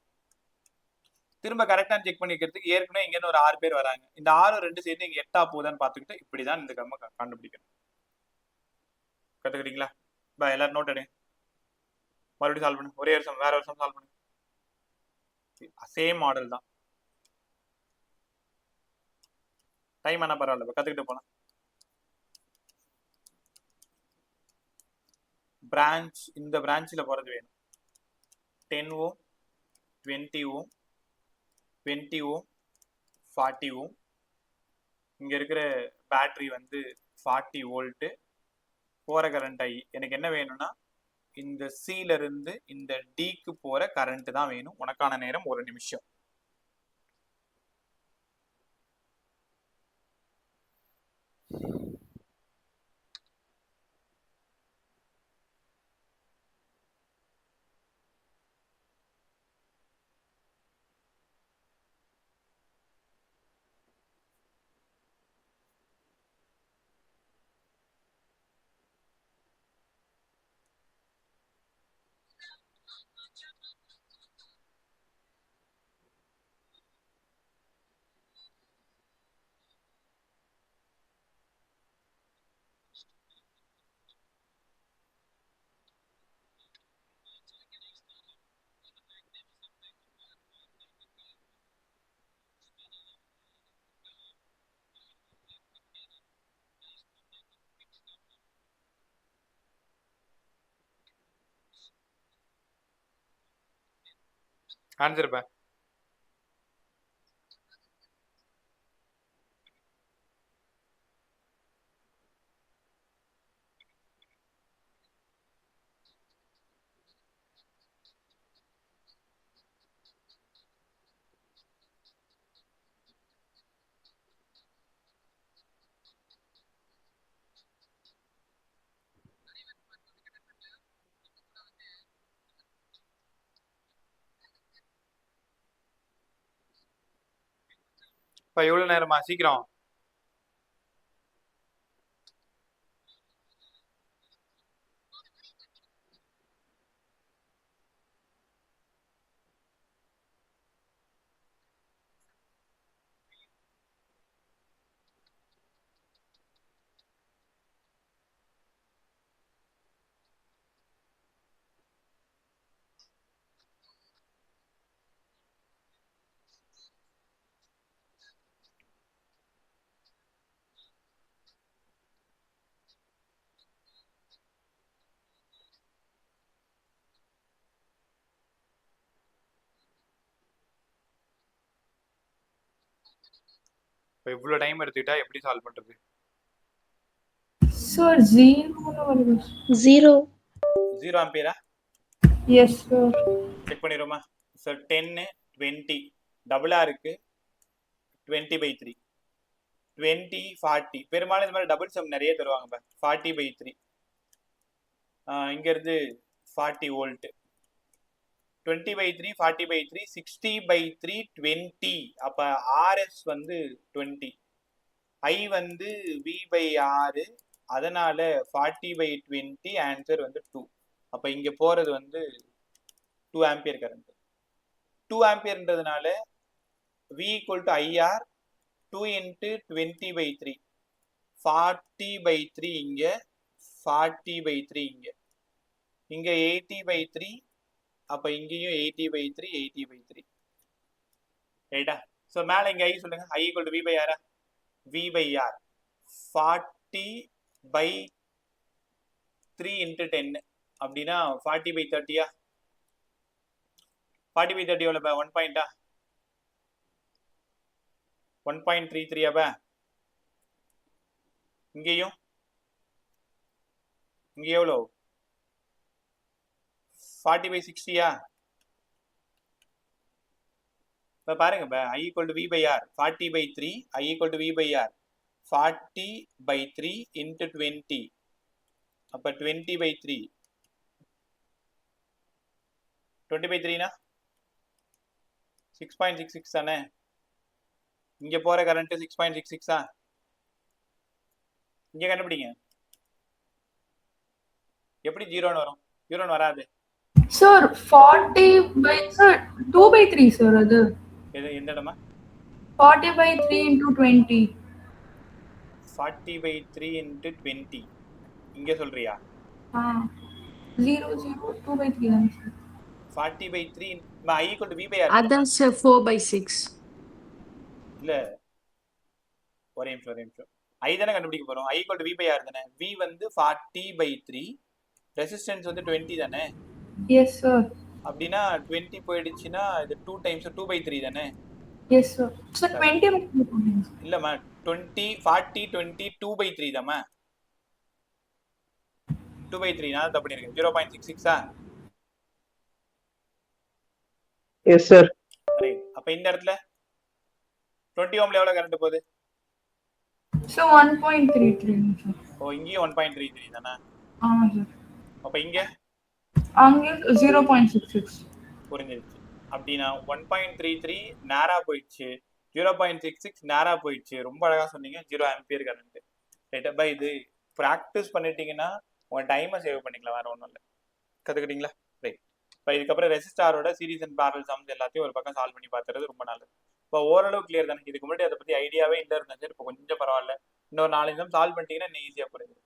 Speaker 1: திரும்ப கரெக்டா செக் பண்ணிக்கிறதுக்கு ஏற்கனவே இங்க ஒரு 6 பேர் வராங்க, இந்த 6 2 சேர்ந்து இங்க 8ஆ போகுதான்னு பாத்துக்கிட்டு இப்படிதான் இந்த கம்மை கண்டுபிடிக்கணும். கத்துக்கிட்டீங்களா? எல்லாரும் நோட் எடு, மறுபடியும் சால்வ் பண்ணு, ஒரே வருஷம் வேற வருஷம் சால்வ் பண்ணு, சேம் மாடல் தான். டைம் என்ன பரவாயில்ல, கத்துக்கிட்டு போலாம். பிரான்ச், இந்த பிரான்ச்ல போறது வேணும், 10 Ω 20 Ω 20 Ω 40 Ω. இங்க இருக்கிற பேட்டரி வந்து 40 வோல்ட், போற கரண்ட் ஐ. எனக்கு என்ன வேணும்னா இந்த சில இருந்து இந்த டிக்கு போற கரண்ட் தான் வேணும். உனக்கான நேரம் 1 நிமிஷம். ஆன்சர் பா. இப்போ எவ்வளோ நேரமா? சீக்கிரம். இப்போ இவ்வளோ டைம் எடுத்துக்கிட்டா எப்படி சால்வ் பண்ணுறது?
Speaker 2: Sir, zero.
Speaker 6: 0.
Speaker 1: 0 ஆம்பியரா?
Speaker 2: Yes, sir.
Speaker 1: செக் பண்ணிடுவோமா? ஸோ 10 20 டபுளாக இருக்கு 20/3 20 40. பெரும்பாலும் இந்த மாதிரி டபுள் சம் நிறைய தருவாங்க. 40/3 இங்கேருந்து 40 வோல்ட் 20/3 40/3 60/3 20. அப்போ ஆர்எஸ் வந்து 20, ஐ வந்து V/R, அதனால 40/20 ஆன்சர் வந்து 2. அப்போ இங்கே போகிறது வந்து 2 ஆம்பியர் கரண்ட். 2 ஆம்பியர்ன்றதுனால V = IR 2 × 20/3 40/3 இங்கே 40/3 இங்கே 80/3. அப்போ இங்கேயும் 80/3 80/3 ரைட்டா? ஸோ மேலே இங்கே ஐ சொல்லுங்க. I = V/R V/R 40/3 × 10 அப்படின்னா 40/30. 40/30 எவ்வளோ? 1 பாயிண்டா? 1.33 அப்ப இங்கேயும் இங்கே எவ்வளோ? 40/60. இப்போ பாருங்க, I = V/R 40/3, I = V/R 40/3 × 20. அப்போ 20/3 20/3னா 6.66 தானே? இங்கே போகிற கரண்ட்டு 6.66. இங்கே கண்டுபிடிங்க. எப்படி 0ன்னு வரும்? 0ன்னு வராது.
Speaker 2: Sir, 2/3, sir. அது
Speaker 1: எந்த இடமா?
Speaker 2: 40/3 × 20.
Speaker 1: 40/3 × 20 இங்கே சொல்றியா?
Speaker 2: 0 0 2/3 தான் sir.
Speaker 1: 40/3 I = V/R.
Speaker 3: அதான் சார் 4/6.
Speaker 1: இல்ல, ஒரே நிமிஷம். ஐ தானே கண்டுபிடிக்க போறோம். I = V/R தானே? V வந்து 40/3, ரெசிஸ்டன்ஸ் வந்து 20 தானே?
Speaker 2: Yes, sir.
Speaker 1: அப்படின்னா 20 போயிடுச்சுன்னா இது 2 டைம்ஸ் 2/3 தானே?
Speaker 2: Yes, sir. Sir, 20/3.
Speaker 1: இல்லம்மா, 20 40 20 2/3 தாம்மா. 2/3 நான் தப்பு பண்ணிருக்கேன். 0.66.
Speaker 4: Yes, sir.
Speaker 1: ரைட். அப்ப இந்த இடத்துல 20 ஓம்ல எவ்வளவு கரண்ட் போகுது?
Speaker 2: So 1.33, sir.
Speaker 1: ஓ, இங்கேயும் 1.33 தானே?
Speaker 2: ஆமா சார்.
Speaker 1: அப்ப இங்க
Speaker 2: அங்கே 0.66.
Speaker 1: புரிஞ்சிருச்சு. அப்படின்னா 1.33 நேரா போயிடுச்சு, 0.66 நேரா போயிடுச்சு. ரொம்ப அழகா சொன்னீங்க. 0 ஆம்பியர் கரண்ட். ரைட்டா? பை இது ப்ராக்டிஸ் பண்ணிட்டீங்கன்னா உங்க டைமை சேவ் பண்ணிக்கலாம். வேற ஒன்றும் இல்லை. கற்றுக்கிட்டீங்களா? ரைட். இப்போ இதுக்கப்புறம் ரெசிஸ்டாரோட சீரிஸ் அண்ட் பேரல் சம்ஸ் எல்லாத்தையும் ஒரு பக்கம் சால்வ் பண்ணி பார்த்துறது ரொம்ப நல்லது. இப்போ ஓரளவு கிளியர் தானே? இதுக்கு முன்னாடி அதை பற்றி ஐடியாவே இல்லை இருந்துச்சு. இப்போ கொஞ்சம் பரவாயில்ல. இன்னொரு 4 நிமிஷம் சால்வ் பண்ணிட்டீங்கன்னா இன்னும் ஈஸியாக புரியுது.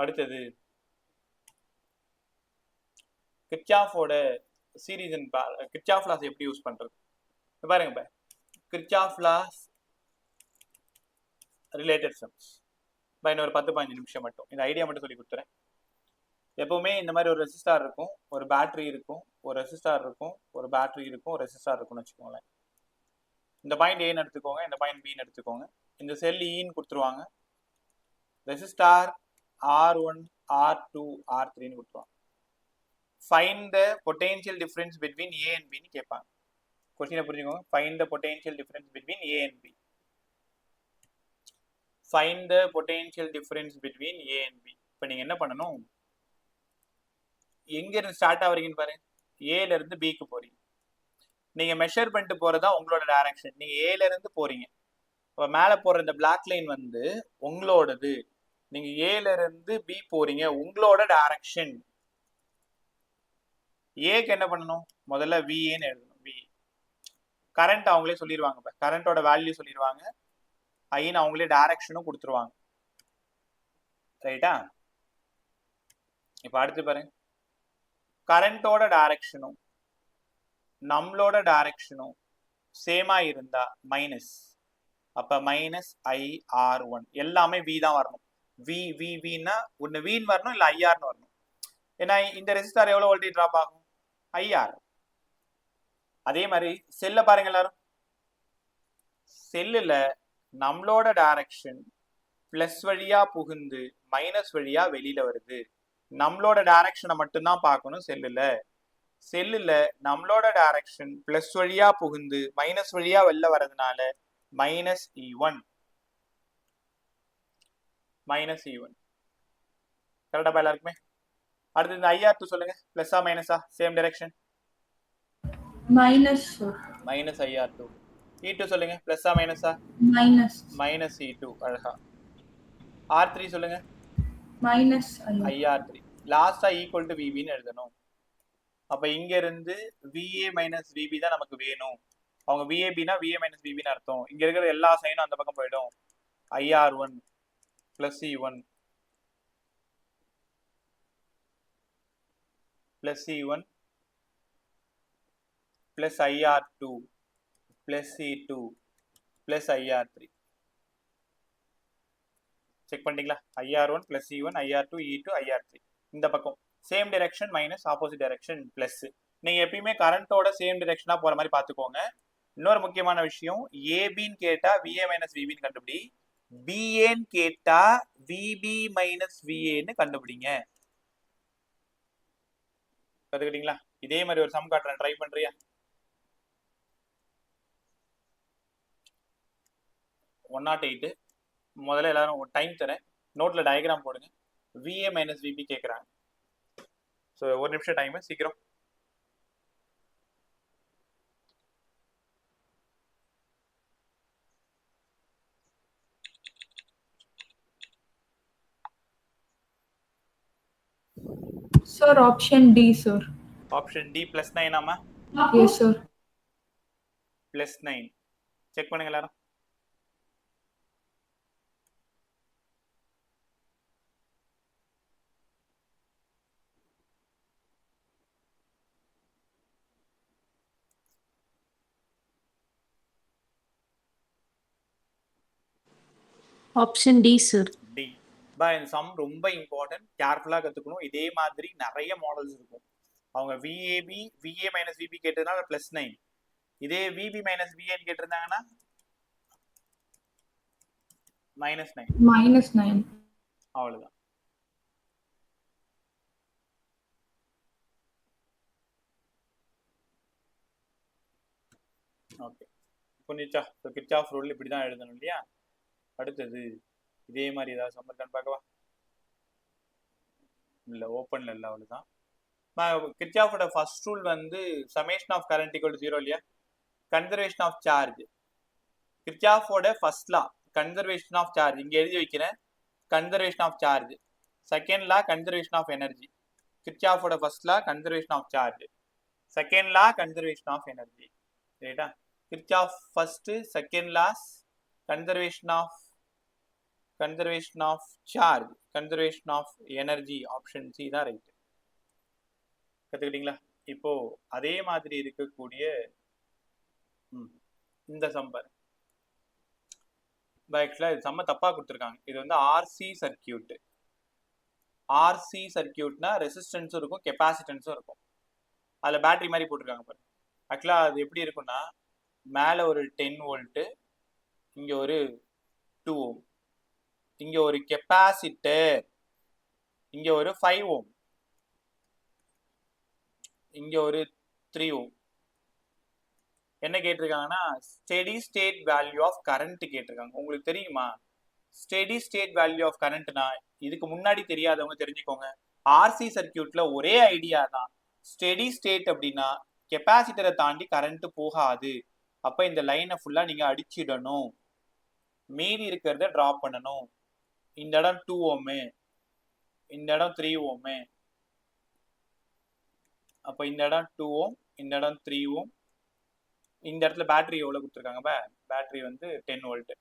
Speaker 1: அடுத்தது கிர்ச்சாஃபோட சீரிஸ் அண்ட் கிர்ச்சாஃப் லாஸ் எப்படி யூஸ் பண்றது பாருங்க. இப்போ கிர்ச்சாஃப் லாஸ் ரிலேட்டட் சம்ஸ் இன்னொரு 10-15 நிமிஷம் மட்டும் இந்த ஐடியா மட்டும் சொல்லி கொடுத்துறேன். எப்பவுமே இந்த மாதிரி ஒரு ரெசிஸ்டார் இருக்கும், ஒரு பேட்டரி இருக்கும், ஒரு ரெசிஸ்டார் இருக்கும், ஒரு பேட்டரி இருக்கும், ஒரு ரெசிஸ்டார் இருக்கும்னு வச்சுக்கோங்களேன். இந்த பாயிண்ட் ஏன்னு எடுத்துக்கோங்க, இந்த பாயிண்ட் பின்னு எடுத்துக்கோங்க. இந்த செல் ஈன்னு கொடுத்துருவாங்க. ரெசிஸ்டார் R1, R2, R3ன்னு கொடுத்துருவாங்க. Find the potential difference between A and B ன்னு கேட்பாங்க. கொஸ்டினை புரிஞ்சுக்கோங்க. Find the potential difference between A and B. Find the potential difference between A and B. இப்போ நீங்க என்ன பண்ணணும், எங்க இருந்து ஸ்டார்ட் ஆவறீங்கன்னு பாருங்க. ஏல இருந்து பிக்கு போறீங்க. நீங்க மெஷர் பண்ணிட்டு போறதா உங்களோட டைரக்ஷன். நீங்க ஏல இருந்து போறீங்க. இப்போ மேல போற இந்த பிளாக் லைன் வந்து உங்களோடது. நீங்க ஏல இருந்து பி போறீங்க, உங்களோட டைரக்ஷன். ஏக்கு என்ன பண்ணணும், முதல்ல விஏன்னு எழுதணும். வி கரண்ட் அவங்களே சொல்லிடுவாங்க. இப்போ கரண்டோட வேல்யூ சொல்லிடுவாங்க. ஐன்னு அவங்களே டைரக்ஷனும் கொடுத்துருவாங்க. ரைட்டா? இப்போ அடுத்து பாருங்க, கரண்டோட டைரக்ஷனும் நம்மளோட டைரக்ஷனும் சேமா இருந்தா மைனஸ். அப்ப மைனஸ் IR1 எல்லாமே வி தான் வரணும். வின்னா ஒன்னு வின்னு வரணும், இல்ல ஐஆர்னு வரணும். ஏன்னா இந்த ரெசிஸ்டார் எவ்வளவு வோல்டேஜ் டிராப் ஆகும், ஐஆர். அதே மாதிரி செல்ல பாருங்க எல்லாரும். செல்லுல நம்மளோட டைரக்ஷன் பிளஸ் வழியா புகுந்து மைனஸ் வழியா வெளியில வருது. நம்மளோட டைரக்ஷனை மட்டும்தான் பார்க்கணும் செல்லுல. செல்லுல நம்மளோட டைரக்ஷன் பிளஸ் வழியா புகுந்து மைனஸ் வழியா வெளில வரதுனால மைனஸ் E1. மைனஸ் E1 கரெக்டா எல்லாருக்குமே? அடுத்து இந்த IR2 சொல்லுங்க, பிளஸ்ஸா மைனஸா? Same direction.
Speaker 2: Minus
Speaker 1: minus IR2. E2 சொல்லுங்க, பிளஸ்ஸா மைனஸா?
Speaker 2: Minus
Speaker 1: minus E2. அழகா. R3 சொல்லுங்க,
Speaker 2: மைனஸ்
Speaker 1: IR3. லாஸ்டா ஈக்குவல் டு VBன்னு எழுதணும். அப்ப இங்க இருந்து VA மைனஸ் VB தான் நமக்கு வேணும். அவங்க VABனா VA மைனஸ் VBன்னு அர்த்தம். இங்க இருக்கிற எல்லா சைனும் அந்த பக்கம் போயிடும். IR1 plus E1 plus E1 plus IR2 plus E2 plus IR3. Check பண்ணிட்டீங்களா? IR1 plus E1 IR2 E2 IR3. இந்த பக்கம் same direction minus opposite direction plus. நீங்க எப்பயுமே கரண்டோட சேம் டைரக்ஷனா போற மாதிரி பாத்துக்கோங்க. இன்னொரு முக்கியமான விஷயம், ஏபின்னு கேட்டா VA மைனஸ் VBன்னு கண்டுபிடி, பிஏன்னு கேட்டா VB மைனஸ் VAன்னு கண்டுபிடிங்க. கத்துக்கிட்டீங்களா? இதே மாதிரி ஒரு சம் காட்டுறேன், ட்ரை பண்றியா? 108. முதல்ல எல்லாரும் ஒரு டைம் தரேன், நோட்ல டயக்ராம் போடுங்க. VA மைனஸ் VB கேட்குறாங்க. ஸோ ஒரு நிமிஷம் டைம், சீக்கிரம்.
Speaker 2: Sir, option D, sir.
Speaker 1: Option D plus 9 ஆமா?
Speaker 2: Yes, sir.
Speaker 1: பிளஸ் 9. செக் பண்ணுங்க எல்லாரும்.
Speaker 3: Option D sir.
Speaker 1: டி. இந்த சம் ரொம்ப இம்பார்ட்டன்ட், கேர்ஃபுல்லாக கற்றுக்கணும். இதே மாதிரி நிறைய மாடல்ஸ் இருக்கும். அவங்க VA மைனஸ் VB கேட்டதுனால பிளஸ் 9. இதே VB மைனஸ் VAன்னு கேட்டிருந்தாங்கன்னா மைனஸ் 9.
Speaker 2: Minus 9.
Speaker 1: அவ்வளோதான். ஓகே, புரிஞ்சிச்சா? ஸோ கிர்ச்சாஃப் ரூல் இப்படி தான் எழுதணும் இல்லையா? அடுத்தது இதே மாதிரி ஏதாவது சம் இருக்கான்னு பார்க்கவா? இல்லை, ஓப்பனில் இல்லை, அவ்வளோதான். கிர்ச்சாஃபோட ஃபர்ஸ்ட் ரூல் வந்து summation of current equal to 0 இல்லையா? Conservation of charge. கிர்ச்சாஃபோட first law conservation of charge, இங்கே எழுதி வைக்கிறேன். Conservation of charge. Second law conservation of energy. கிர்ச்சாஃபோட first law conservation of charge, second law conservation of energy. ரைட்டா? Kirchhoff first, second laws conservation of charge, conservation of energy. Option C தான் right. கத்துக்கிட்டீங்களா? இப்போ அதே மாதிரி இருக்கக்கூடிய இந்த chamber ஆக்சுவலா இது செம்ம தப்பா கொடுத்துருக்காங்க. இது வந்து RC சர்க்கியூட். ஆர்சி சர்க்கியூட்னா ரெசிஸ்டன்ஸும் இருக்கும் கெப்பாசிட்டன்ஸும் இருக்கும். அதில் பேட்டரி மாதிரி போட்டிருக்காங்க பாருங்க. ஆக்சுவலாக அது எப்படி இருக்குன்னா மேலே ஒரு 10 வோல்ட்டு, இங்கே ஒரு 2 ஓம், இங்கே ஒரு கெப்பாசிட்டர், இங்கே ஒரு 5 ஓம், இங்கே ஒரு 3 ஓம். என்ன கேட்டிருக்காங்கன்னா steady state value of current கேட்டிருக்காங்க. உங்களுக்கு தெரியுமா ஸ்டெடி ஸ்டேட் வேல்யூ ஆஃப் கரண்ட்னா? இதுக்கு முன்னாடி தெரியாதவங்க தெரிஞ்சுக்கோங்க. ஆர்சி சர்க்கியூட்ல ஒரே ஐடியா தான். ஸ்டெடி ஸ்டேட் அப்படின்னா கெப்பாசிட்டரை தாண்டி கரண்ட் போகாது. அப்ப இந்த லைனை ஃபுல்லா நீங்க அடிச்சிடணும், மீதி இருக்கிறத டிராப் பண்ணணும். இந்த இடம் 2 ஓமு, இந்த இடம் 3 ஓமு, அப்ப இந்த இடம் 2 ஓம், இந்த இடம் 3 ஓம். இந்த இடத்துல பேட்டரி எவ்வளவு கொடுத்துருக்காங்க? பேட்டரி வந்து 10 வோல்ட்.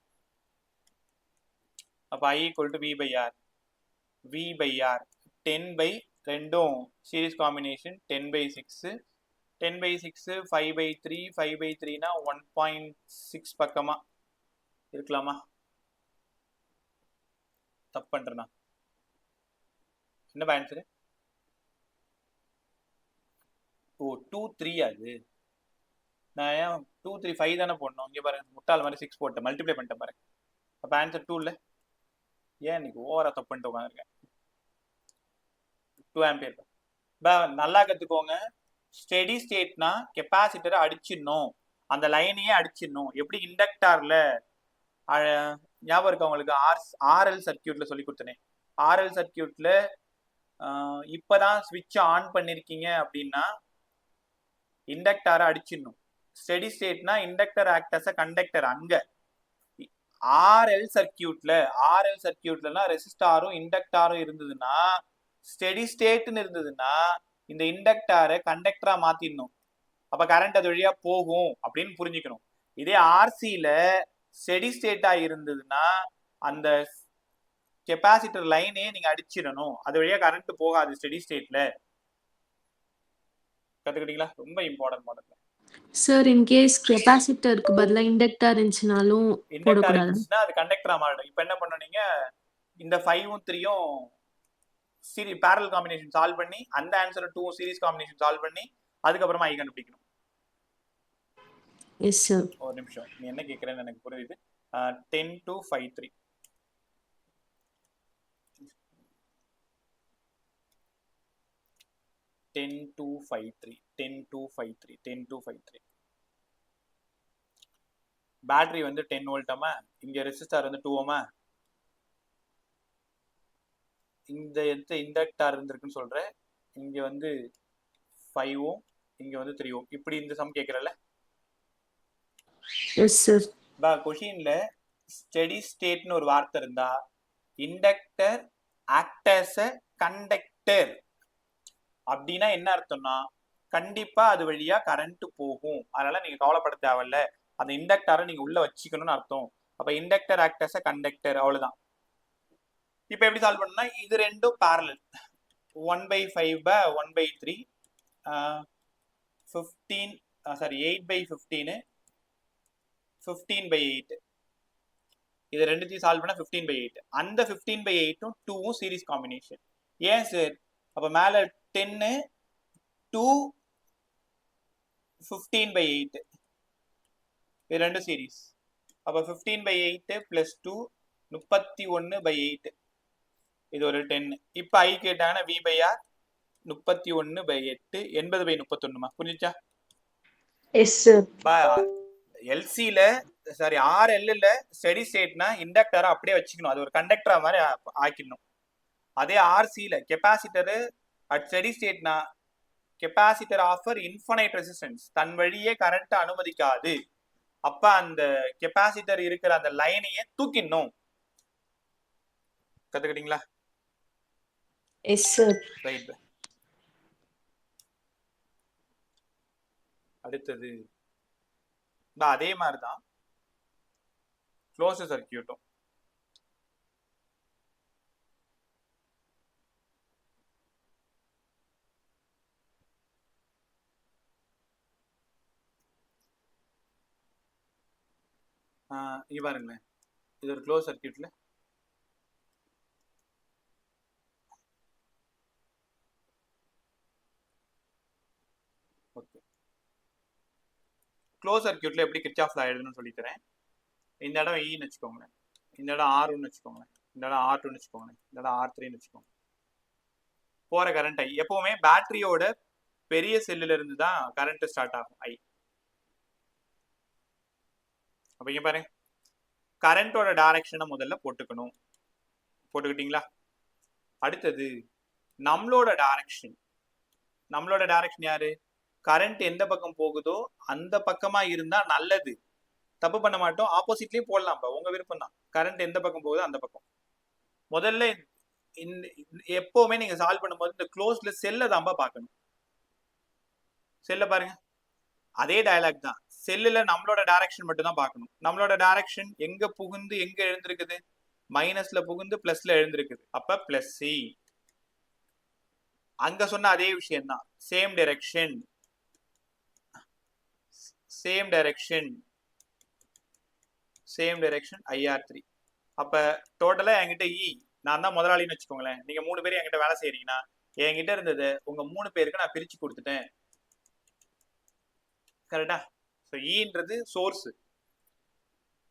Speaker 1: அப்ப I equal to V by R. V by R 10 by ரெண்டும் series combination 10 by 6, 10 by 6 5 by 3, 5 by 3னா 1.6 பக்கமா இருக்கலாமா? தப்பு பண்றேனா? என்ன ஆன்சரு? ஓ 2 3 அது. நான் ஏன் 2 3 5 தானே போடணும்? இங்கே பாருங்க, முட்டாள் மாதிரி 6 போட்டேன், மல்டிப்ளை பண்ணிட்டேன் பாருங்க. அப்போ ஆன்சர் 2 இல்லை. ஏன் இன்னைக்கு ஓவரா தப்பு பண்ணிட்டு உட்காந்துருக்கேன்? 2 ஆம்பியர். நல்லா கற்றுக்கோங்க. ஸ்டெடி ஸ்டேட்னா கெப்பாசிட்டரை அடிச்சிடணும், அந்த லைனையே அடிச்சிடணும். எப்படி இண்டக்டார்ல ஞாபகம் இருக்கு உங்களுக்கு? ஆர்எல் சர்க்கியூட்ல சொல்லி கொடுத்தனே. ஆர்எல் சர்க்கியூட்ல இப்பதான் ஸ்விட்ச் ஆன் பண்ணிருக்கீங்க அப்படின்னா இண்டக்டாரை அடிச்சிடணும். ஸ்டெடி ஸ்டேட்னா inductor act as a conductor. அங்க ஆர்எல் சர்க்கியூட்ல ரெசிஸ்டாரும் இண்டக்டாரும் இருந்ததுன்னா, ஸ்டெடி ஸ்டேட்னு இருந்ததுன்னா இந்த இண்டக்டாரை கண்டக்டரா மாத்திடணும். அப்ப கரண்ட் அது வழியா போகும் அப்படின்னு புரிஞ்சுக்கணும். இதே ஆர்சியில ஸ்டெடி ஸ்டேட்டா இருந்ததுன்னா அந்த கெப்பாசிட்டர் லைனே நீங்க அடிச்சிடணும், அது வழியா கரண்ட் போகாது ஸ்டெடி ஸ்டேட்ல. கத்துக்கிட்டீங்களா? ரொம்ப important model.
Speaker 3: Sir in case கெப்பாசிட்டருக்கு பதிலா இண்டக்டர் இருந்துச்சுனாலும்
Speaker 1: இண்டக்டர்
Speaker 3: போடக்கூடாது.
Speaker 1: இருந்துச்சுன்னா அது கண்டக்டரா மாறிடும். இப்போ என்ன பண்ணீங்க, இந்த 5ம் 3ம் பேரல் காம்பினேஷன் சால்வ் பண்ணி அந்த ஆன்சர் 2 சீரிஸ் காம்பினேஷன் சால்வ் பண்ணி அதுக்கப்புறமா ஐ கண்டுபிடிக்கணும்.
Speaker 3: Yes sir.
Speaker 1: ஒரு நிமிஷம், நீ என்ன கேட்குறேன்னு எனக்கு புரியுது. 10 to 5 3 10 to 5 3 10 to 5 3 10 to 5 3. Battery வந்து 10 வோல்ட்டாமா, இங்க ரெசிஸ்டார் வந்து 2 ஓமா, இந்த எந்த இண்டக்டார் இருந்திருக்குன்னு சொல்றேன், இங்க வந்து 5 ஓம், இங்க வந்து 3 ஓம். இப்படி இந்த சம் கேட்கறல.
Speaker 3: Yes sir.
Speaker 1: கொஷின்ல ஸ்டெடி ஸ்டேட்னு ஒரு வார்த்தை இருந்தா inductor act as a conductor அப்படின்னா என்ன அர்த்தம்னா கண்டிப்பா அது வழியா கரண்ட் போகும். அதனால நீங்க கவலைப்பட தேவையில்ல, அந்த இண்டக்டரை நீங்க உள்ள வச்சுக்கணும்னு அர்த்தம். அப்ப inductor act as a conductor, அவ்வளவுதான். இப்ப எப்படி சால்வ் பண்ணா, இது ரெண்டும் பேரலல். 1/5 1/3 15 8/15 15/8. இது ரெண்டுத்தையும் சால்வ் பண்ணா 15/8. அந்த 15/8ம் 2ம் சீரிஸ் காம்பினேஷன். ஏன் சார்? அப்ப மேல 10 2 15/8 இது ரெண்டும் சீரிஸ். அப்ப 15/8 பிளஸ் 2 31/8. இது ஒரு 10. இப்ப ஐ கேட்டாங்கன்னா V பை ஆர் 31/8 80/31. புரிஞ்சுச்சா?
Speaker 3: Yes sir.
Speaker 1: எல்சில ஆர்எல்ல ஸ்டெடி ஸ்டேட்னா இண்டக்டரை அப்படியே வச்சுக்கணும், அது ஒரு கண்டக்டரா மாதிரி ஆக்கிடணும். அதே ஆர்சியில கெப்பாசிட்டர் அட் ஸ்டெடி ஸ்டேட்னா கெப்பாசிட்டர் ஆஃபர் இன்ஃபைனைட் ரெசிஸ்டன்ஸ், தன் வழியே கரண்ட் அனுமதிக்காது. அப்ப அந்த கெப்பாசிட்டர் இருக்கிற அந்த லைனையே தூக்கிடணும். கத்துக்கிட்டீங்களா?
Speaker 3: Yes sir.
Speaker 1: ரைட். அடுத்தது அதே மாதிரிதான் க்ளோஸ் சர்க்கியூட்டும். இங்க பாருங்களேன், இது ஒரு க்ளோஸ் சர்க்கியூட்ல க்ளோஸ் சர்க்கியூட்ல எப்படி கிர்ச்சாஃப் லா எழுதணும்னு சொல்லி தரேன். இந்த இடம் ஈன்னு வச்சுக்கோங்களேன், இந்த இடம் R1 வச்சுக்கோங்களேன், இந்த இடம் R2 வச்சுக்கோங்களேன், இந்த இடம் R3 வச்சுக்கோங்க. போற கரண்ட் ஐ. எப்பவுமே பேட்டரியோட பெரிய செல்லுல இருந்து தான் கரண்ட் ஸ்டார்ட் ஆகும் ஐ. அப்ப இங்க பாருங்க, கரண்டோட டைரக்ஷனை முதல்ல போட்டுக்கணும். போட்டுக்கிட்டீங்களா? அடுத்தது நம்மளோட டைரக்ஷன். நம்மளோட டைரக்ஷன் யாரு? கரண்ட் எந்த பக்கம் போகுதோ அந்த பக்கமா இருந்தா நல்லது. தப்பு பண்ண மாட்டோம், ஆப்போசிட்லயும் போடலாம், உங்க விருப்பம் தான். கரண்ட் எந்த பக்கம் போகுதோ அந்த பக்கம். முதல்ல எப்பவுமே நீங்க சால்வ் பண்ணும்போது இந்த க்ளோஸ்ல செல்ல தான்பா பார்க்கணும். செல்ல பாருங்க, அதே டயலாக் தான். செல்லுல நம்மளோட டைரக்ஷன் மட்டும் தான் பார்க்கணும். நம்மளோட டைரக்ஷன் எங்க புகுந்து எங்க எழுந்திருக்குது? மைனஸ்ல புகுந்து பிளஸ்ல எழுந்திருக்குது. அப்ப பிளஸ் சி. அங்க சொன்ன அதே விஷயம் தான். Same direction, same direction, same direction IR3. அப்ப டோட்டலா என்கிட்ட இ, நான் தான் முதலாளின்னு வச்சுக்கோங்களேன். நீங்க 3 பேர் என்கிட்ட வேலை செய்யறீங்கன்னா என்கிட்ட இருந்தது உங்க 3 பேருக்கு நான் பிரிச்சு கொடுத்துட்டேன். கரெக்டா? ஸோ ஈன்றது சோர்ஸ்.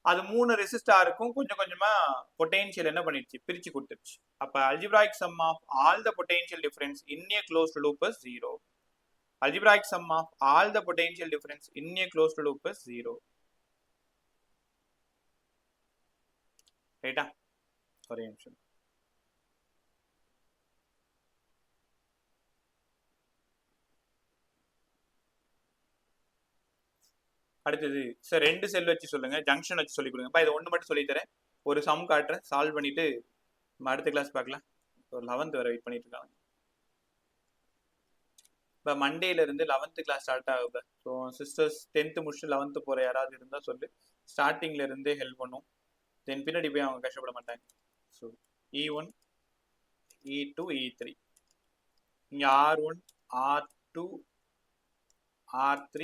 Speaker 1: அது 3 ரெசிஸ்டாருக்கும் கொஞ்சம் கொஞ்சமா பொட்டென்ஷியல் என்ன பண்ணிடுச்சு? பிரிச்சு கொடுத்துருச்சு. அப்ப algebraic sum of all the potential difference in a closed loop is 0. Algebraic sum of all the potential difference in a closed loop is 0. ரைட்டா? ஒரே நிமிஷம். அடுத்தது சார் 2 செல் வச்சு சொல்லுங்க, ஜங்ஷன் வச்சு சொல்லி கொடுங்க. இது ஒன்று மட்டும் சொல்லி தரேன். ஒரு சம் காட்டுறேன், சால்வ் பண்ணிட்டு நம்ம அடுத்த கிளாஸ் பார்க்கலாம். ஒரு 11th வரை வெயிட் பண்ணிட்டு இருக்காங்க. இப்போ மண்டேல இருந்து 11th கிளாஸ் ஸ்டார்ட் ஆகுது. ஸோ சிஸ்டர்ஸ் 10th முடிச்சு 11th போற யாராவது இருந்தால் சொல்லு, ஸ்டார்டிங்ல இருந்தே ஹெல்ப் பண்ணும். தென் பின்னாடி போய் அவங்க கஷ்டப்பட மாட்டாங்க. So E1, E2, E3. இங்கே R1, R2, R3,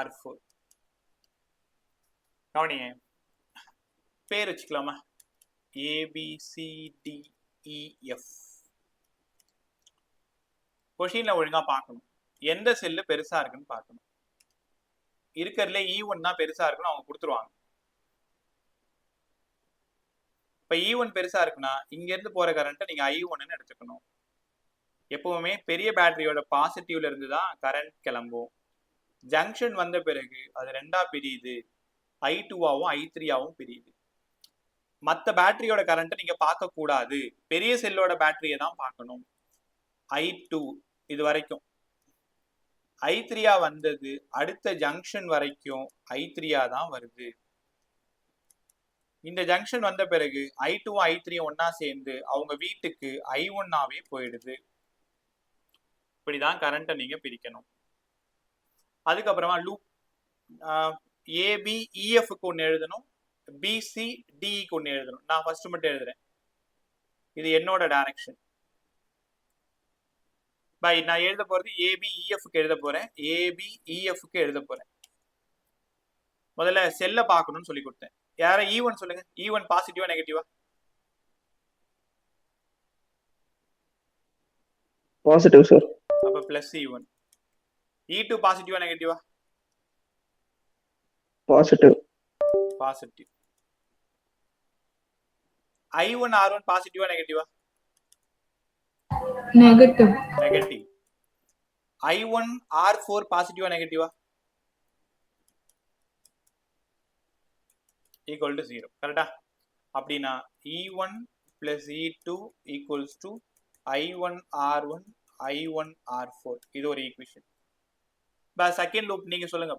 Speaker 1: R4. கவனிங்க, பேர் வச்சுக்கலாமா? ABCDEF. கொஷின்ல ஒழுங்கா பார்க்கணும். எந்த செல்லு பெருசா இருக்குன்னு பார்க்கணும். இருக்கிறதுல E1 தான் பெருசா இருக்குன்னு அவங்க கொடுத்துருவாங்க. இப்ப E1 பெருசா இருக்குன்னா இங்க இருந்து போற கரண்ட்டை நீங்க I1ன்னு எடுத்துக்கணும். எப்பவுமே பெரிய பேட்டரியோட பாசிட்டிவ்ல இருந்து தான் கரண்ட் கிளம்பும். ஜங்ஷன் வந்த பிறகு அது ரெண்டா பிரியுது, I2ஆவும் I3ஆவும் பிரியுது. மற்ற பேட்டரியோட கரண்ட்டை நீங்க பார்க்க கூடாது, பெரிய செல்லோட பேட்டரியை தான் பார்க்கணும். I2 இது வரைக்கும் I3ஆ வந்தது, அடுத்த ஜங்ஷன் வரைக்கும் I3ஆ தான் வருது. இந்த ஜங்ஷன் வந்த பிறகு I2 I3 ஒன்னா சேர்ந்து அவங்க வீட்டுக்கு I1ஆவே போயிடுது. இப்படிதான் கரண்ட்டை நீங்க பிரிக்கணும். அதுக்கப்புறமா லூப் ABEFக்கு ஒன்று எழுதணும், BCDEக்கு ஒன்று எழுதணும். நான் ஃபர்ஸ்ட் மட்டும் எழுதுறேன். இது என்னோட டைரக்ஷன். நான் எழுத போறது ABEFக்கு எழுத போறேன். ABEFக்கு எழுத போறேன். முதல்ல செல்ல பார்க்கணும்னு சொல்லி கொடுத்தேன். யார E1 சொல்லுங்க. E1 பாசிட்டிவா நெகட்டிவா?
Speaker 4: Positive sir.
Speaker 1: அப்ப பிளஸ் E1. E2 பாசிட்டிவா நெகட்டிவா?
Speaker 4: பாசிட்டிவ்.
Speaker 1: பாசிட்டிவ். I1 R1 பாசிட்டிவா நெகட்டிவா?
Speaker 2: நெகட்டிவ்.
Speaker 1: நெகட்டிவ். I1 R4 பாசிட்டிவா நெகட்டிவா? equal to 0. கரெக்டா? அப்படின்னா E1 plus E2 equals to I1 R1 I1 R4. இது ஒரு ஈக்குவேஷன். செகண்ட் லூப் நீங்க சொல்லுங்க.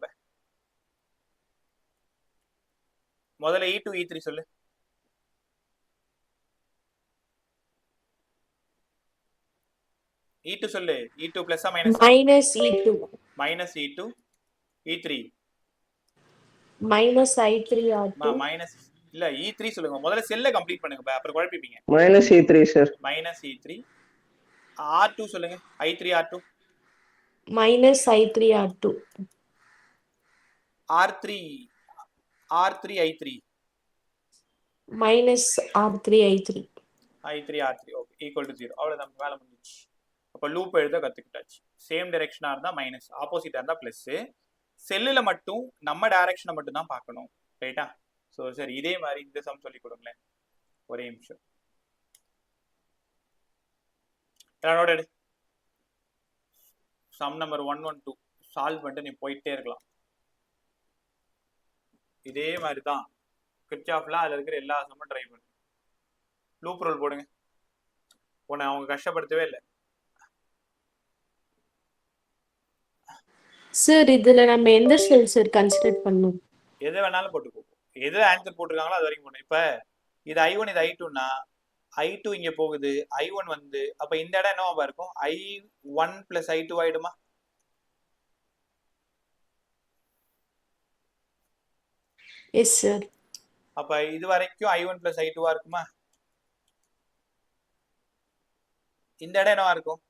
Speaker 1: முதல்ல E2 E3 சொல்லு. E2 சொல்லு. E2 plus or minus?
Speaker 3: minus E2
Speaker 1: minus E2 E3
Speaker 3: minus I3 R2
Speaker 1: minus இல்ல E3 சொல்லுங்க. முதல்ல செல்ல கம்ப்ளீட் பண்ணுங்க, அப்புறம் குழப்பிப்பீங்க.
Speaker 4: Minus E3 sir.
Speaker 1: minus E3 R2 சொல்லுங்க. I3 R2
Speaker 3: minus I3 R2
Speaker 1: R3 I3
Speaker 3: minus R3 I3
Speaker 1: I3 R3 okay equal to 0. அவ்வளவுதான், வேலை முடிஞ்சிச்சு. அப்ப லூப் எழுத கத்துக்கிட்டாச்சு. சேம் டைரக்ஷனா இருந்தா மைனஸ், ஆப்போசிட்டா இருந்தா பிளஸ். செல்லுல மட்டும் நம்ம டைரக்ஷனை மட்டும் தான் பார்க்கணும், ரைட்டா? ஸோ சரி, இதே மாதிரி இந்த சம் சொல்லி கொடுங்களேன். ஒரே நிமிஷம். நோட் சம் நம்பர் 112 சால்வ் பண்ணிட்டு நீ போயிட்டே இருக்கலாம். இதே மாதிரி தான் கிர்ச்சாஃப்ல அதில் இருக்கிற எல்லா சம்மும் ட்ரை பண்ணு. லூப் ரூல் போடுங்க. உன்னை அவங்க கஷ்டப்படுத்தவே இல்லை.
Speaker 3: சார் இதுல நம்ம எந்த செல் சார் கன்சிடர் பண்ணும்?
Speaker 1: எதை வேணாலும் போட்டுக்கோ. எது ஆன்சர் போட்டிருக்காங்களோ அது வரைக்கும் போடணும். இப்போ இது I1 இது I2ன்னா I2 இங்கே போகுது, I1 வந்து அப்போ இந்த இடம் என்னவா இருக்கும்? I1 + I2 ஆயிடுமா?
Speaker 3: Yes sir.
Speaker 1: அப்போ இது வரைக்கும் I1 + I2 இருக்குமா? இந்த இடம் என்னவா இருக்கும்?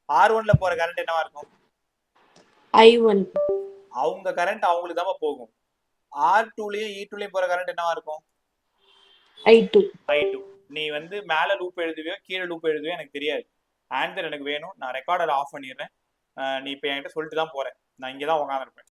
Speaker 1: R1ல போற கரண்ட் என்னவா இருக்கும்?
Speaker 3: I1.
Speaker 1: அவங்க கரண்ட் அவங்களுக்கு தான் போகும். R2லயும் E2லயும் போற கரண்ட் என்னவா இருக்கும்?
Speaker 3: I2.
Speaker 1: நீ வந்து மேல லூப் எழுதுவியோ கீழே லூப் எழுதுவியோ எனக்கு தெரியாது. ஆன்சர் எனக்கு வேணும். நான் ரெக்கார்டர் ஆஃப் பண்ணிடுறேன். நீ இப்போ என்கிட்ட சொல்லிட்டு தான் போறேன். நான் இங்கே தான் உட்காந்துருப்பேன்.